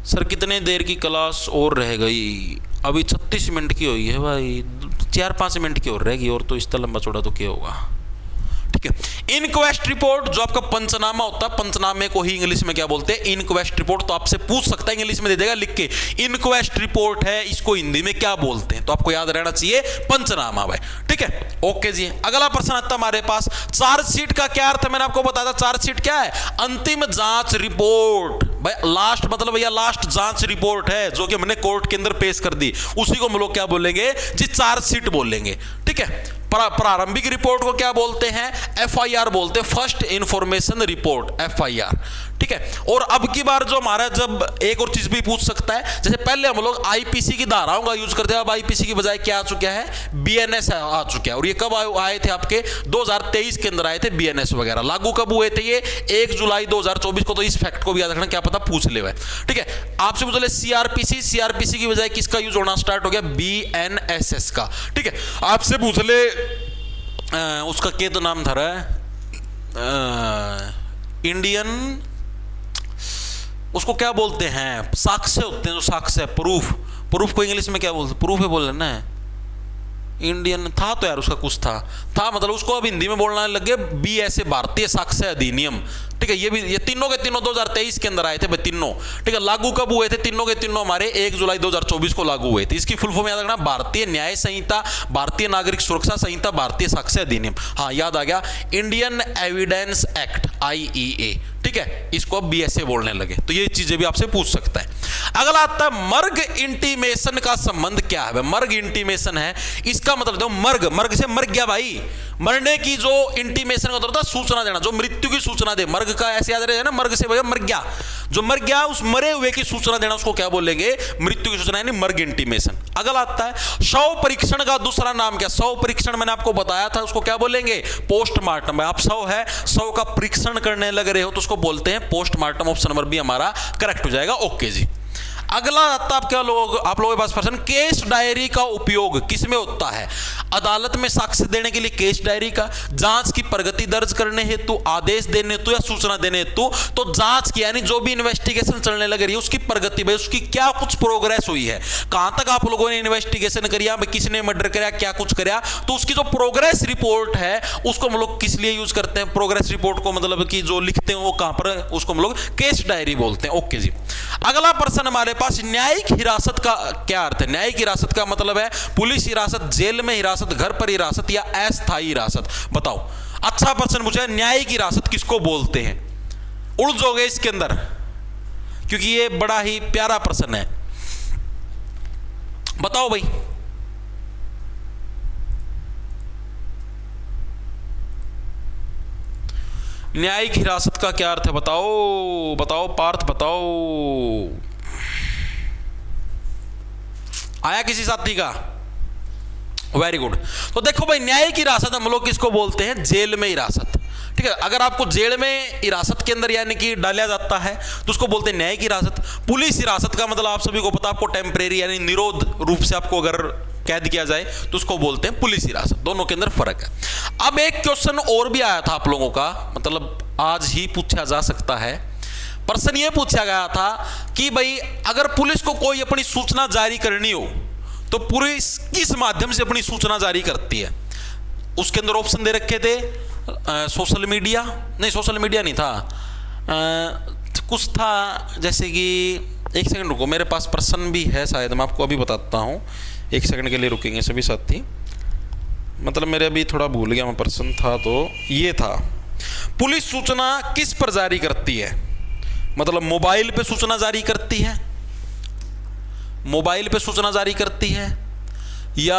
A: सर कितने देर की क्लास और रह गई? अभी 36 मिनट की हुई है भाई, 4-5 मिनट की और रहेगी, और तो इस तरह लंबा चौड़ा तो क्या होगा। ठीक है, इनक्वेस्ट रिपोर्ट जो आपका पंचनामा होता है, पंचनामे को ही इंग्लिश में क्या बोलते हैं? Inquest report. तो आपसे पूछ सकता है, इंग्लिश में दे देगा लिख के, इनक्वेस्ट रिपोर्ट है, इसको हिंदी में क्या बोलते हैं? तो आपको याद रहना चाहिए पंचनामा भाई। ठीक है, ओके जी। अगला प्रश्न आता है हमारे पास, चार्जशीट का क्या अर्थ है? मैंने आपको बताया था चार्जशीट क्या है? अंतिम जांच रिपोर्ट भाई। लास्ट मतलब भैया लास्ट जांच रिपोर्ट है जो कि हमने कोर्ट के अंदर पेश कर दी, उसी को हम लोग क्या बोलेंगे जी? चार्जशीट बोलेंगे। ठीक है, प्रारंभिक रिपोर्ट को क्या बोलते हैं? एफआईआर बोलते हैं, फर्स्ट इंफॉर्मेशन रिपोर्ट, एफआईआर। ठीक है, और अब की बार जो हमारा, जब एक और चीज भी पूछ सकता है, जैसे पहले हम लोग आईपीसी की धाराओं का यूज करते हैं, अब आईपीसी की बजाय क्या आ चुका है? बीएनएस आ चुका है। और ये कब आए थे? आपके 2023 के अंदर आए थे बीएनएस वगैरह। लागू कब हुए थे? ये 1 जुलाई 2024 को। तो इस फैक्ट को भी याद रखना, क्या पता पूछ ले। ठीक है, आपसे पूछ ले सीआरपीसी, सीआरपीसी की बजाय किसका यूज होना स्टार्ट हो गया? बीएनएसएस का। ठीक है, आपसे पूछ ले उसका क्या तो नाम था रहा है, इंडियन, उसको क्या बोलते हैं? साक्ष्य होते हैं जो साक्ष्य, प्रूफ। प्रूफ को इंग्लिश में क्या बोलते? प्रूफ है बोल लेना है। इंडियन था तो यार उसका कुछ था मतलब उसको अब हिंदी में बोलना लग गए बीएसए, भारतीय साक्ष्य अधिनियम। ठीक है, ये तीनों के तीनों 2023 के अंदर आए थे भाई, तीनों। ठीक है, लागू कब हुए थे? तीनों के तीनों हमारे 1 जुलाई 2024 को लागू हुए थे। इसकी फुल फॉर्म याद रखना, भारतीय न्याय संहिता, भारतीय नागरिक सुरक्षा संहिता, भारतीय साक्ष्य अधिनियम। हाँ याद आ गया, इंडियन एविडेंस एक्ट, IEA। ठीक है, इसको अब बीएसए बोलने लगे, तो ये चीजें भी आपसे पूछ सकता है। अगला आता है मर्ग इंटीमेशन का संबंध क्या है? मर्ग इंटीमेशन है, इसका मतलब दो, मर्ग से मर गया भाई, मरने की जो इंटीमेशन का होता है सूचना देना, जो मृत्यु की सूचना दे। मर्ग का ऐसे याद रहे ना, मर्ग से भैया मर गया, जो मर गया उस मरे हुए की सूचना देना, उसको क्या बोलेंगे? मृत्यु की सूचना, यानी मर्ग इंटीमेशन। अगला आता है शव परीक्षण का दूसरा नाम क्या? शव परीक्षण मैंने आपको बताया था, उसको क्या बोलेंगे? पोस्टमार्टम। आप शव है, शव का परीक्षण करने लग रहे हो तो उसको बोलते हैं पोस्टमार्टम। ऑप्शन नंबर बी हमारा करेक्ट हो जाएगा। ओके जी। अगला आता आप लोगों के पास प्रश्न, केस डायरी का उपयोग किसमें होता है? अदालत में साक्ष्य देने के लिए केस डायरी का, जांच की प्रगति दर्ज करने हेतु, आदेश देने हेतु या सूचना देने हेतु। तो जांच की यानी जो भी इन्वेस्टिगेशन चलने लग रही है उसकी प्रगति भाई, उसकी क्या कुछ प्रोग्रेस हुई है, कहां तक आप लोगों ने इन्वेस्टिगेशन करी, किसने मर्डर कराया, क्या कुछ कराया, तो उसकी जो प्रोग्रेस रिपोर्ट है उसको हम लोग किस लिए यूज करते हैं? प्रोग्रेस रिपोर्ट को मतलब कि जो लिखते हैं वो कहां पर, उसको हम लोग केस डायरी बोलते हैं। ओके जी। अगला प्रश्न हमारे पास, न्यायिक हिरासत का क्या अर्थ है? न्यायिक हिरासत का मतलब है पुलिस हिरासत, जेल में हिरासत, घर पर हिरासत या अस्थायी हिरासत। बताओ, अच्छा प्रश्न पूछा है, न्यायिक हिरासत किसको बोलते हैं? उड़ जाओगे इसके अंदर, क्योंकि ये बड़ा ही प्यारा प्रश्न है। बताओ भाई, न्यायिक हिरासत का क्या अर्थ है? बताओ बताओ पार्थ, बताओ। आया किसी साथी का? Very good. तो देखो भाई, न्यायिक हिरासत हम लोग किसको बोलते हैं? जेल में हिरासत। ठीक है, अगर आपको जेल में हिरासत के अंदर यानी कि डाला जाता है तो उसको बोलते हैं न्यायिक हिरासत। पुलिस हिरासत का मतलब आप सभी को पता, आपको टेम्परेरी यानी निरोध रूप से आपको अगर कैद किया जाए तो उसको बोलते हैं पुलिस हिरासत। दोनों के अंदर फर्क है। अब एक क्वेश्चन और भी आया था आप लोगों का, मतलब आज ही पूछा जा सकता है। प्रश्न ये पूछा गया था कि भाई अगर पुलिस को कोई अपनी सूचना जारी करनी हो तो पुलिस किस माध्यम से अपनी सूचना जारी करती है? उसके अंदर ऑप्शन दे रखे थे, सोशल मीडिया, नहीं सोशल मीडिया नहीं था, कुछ था जैसे कि, एक सेकंड रुको, मेरे पास प्रश्न भी है शायद, मैं आपको अभी बताता हूँ, एक सेकंड के लिए रुकेंगे सभी साथी। मतलब मेरे अभी थोड़ा भूल गया मैं, प्रश्न था तो ये था, पुलिस सूचना किस पर जारी करती है? मतलब मोबाइल पे सूचना जारी करती है, मोबाइल पे सूचना जारी करती है, या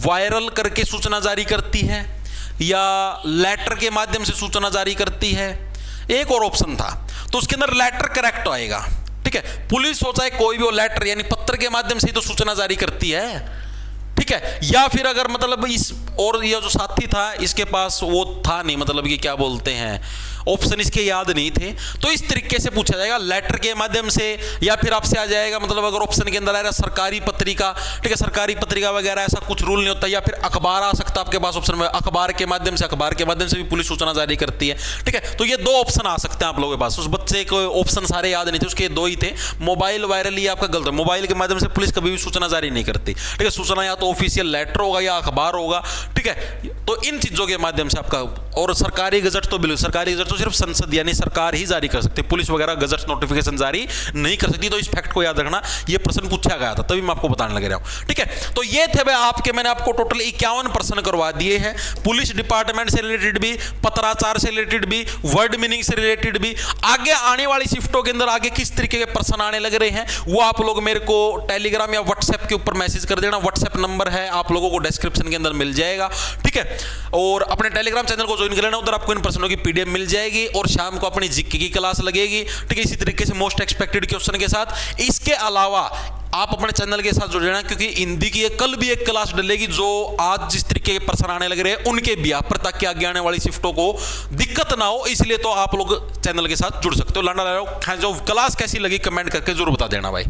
A: वायरल करके सूचना जारी करती है, या लेटर के माध्यम से सूचना जारी करती है? एक और ऑप्शन था, तो उसके अंदर लेटर करेक्ट आएगा। ठीक है, पुलिस हो चाहे कोई भी हो, लेटर यानी पत्र के माध्यम से ही तो सूचना जारी करती है। ठीक है, या फिर अगर मतलब इस, और यह जो साथी था इसके पास वो था नहीं, मतलब कि क्या बोलते हैं, ऑप्शन इसके याद नहीं थे, तो इस तरीके से पूछा जाएगा, लेटर के माध्यम से, या फिर आपसे आ जाएगा मतलब अगर ऑप्शन के अंदर आएगा सरकारी पत्रिका। ठीक है, सरकारी पत्रिका वगैरह ऐसा कुछ रूल नहीं होता, या फिर अखबार आ सकता है आपके पास ऑप्शन में, अखबार के माध्यम से भी पुलिस सूचना जारी करती है। ठीक है, तो ये दो ऑप्शन आ सकते हैं आप लोगों के पास। उस बच्चे को ऑप्शन सारे याद नहीं थे, उसके दो ही थे, मोबाइल वायरल, ये आपका गलत है। मोबाइल के माध्यम से पुलिस कभी भी सूचना जारी नहीं करती। ठीक है, सूचना या तो ऑफिशियल लेटर होगा या अखबार होगा। ठीक है, तो इन चीजों के माध्यम से आपका, और सरकारी गजट तो बिल्कुल, सरकारी गजट तो सिर्फ संसद यानी सरकार ही जारी कर सकती है, पुलिस वगैरह गजट नोटिफिकेशन जारी नहीं कर सकती। तो इस फैक्ट को याद रखना, ये प्रश्न पूछा गया था तभी मैं आपको बताने लग रहा हूं। ठीक है, तो ये थे भाई आपके, मैंने आपको टोटल 51 प्रश्न करवा दिए हैं, पुलिस डिपार्टमेंट से रिलेटेड भी, पत्राचार से रिलेटेड भी, वर्ड मीनिंग से रिलेटेड भी। आगे आने वाली शिफ्टों के अंदर आगे किस तरीके के प्रश्न आने लग रहे हैं वो आप लोग मेरे को टेलीग्राम या व्हाट्सएप के ऊपर मैसेज कर देना। व्हाट्सएप नंबर है आप लोगों को डिस्क्रिप्शन के अंदर मिल जाएगा। ठीक है, और अपने टेलीग्राम चैनल को ज्वाइन कर लेना, उधर आपको इन प्रश्नों की पीडीएफ मिल जाएगी, और शाम को अपनी जीके की क्लास लगेगी। ठीक है, इसी तरीके से मोस्ट एक्सपेक्टेड क्वेश्चन के साथ। इसके अलावा आप अपने चैनल के साथ जुड़ जाना, क्योंकि हिंदी की कल भी एक क्लास डलेगी जो आज जिस तरीके के प्रश्न आने लग रहे हैं उनके बिहार पर, ताकि आगे आने वाली शिफ्टों को दिक्कत ना हो। इसलिए तो आप लोग चैनल के साथ जुड़ सकते हो। लंडा जो क्लास कैसी लगी कमेंट करके जरूर बता देना भाई।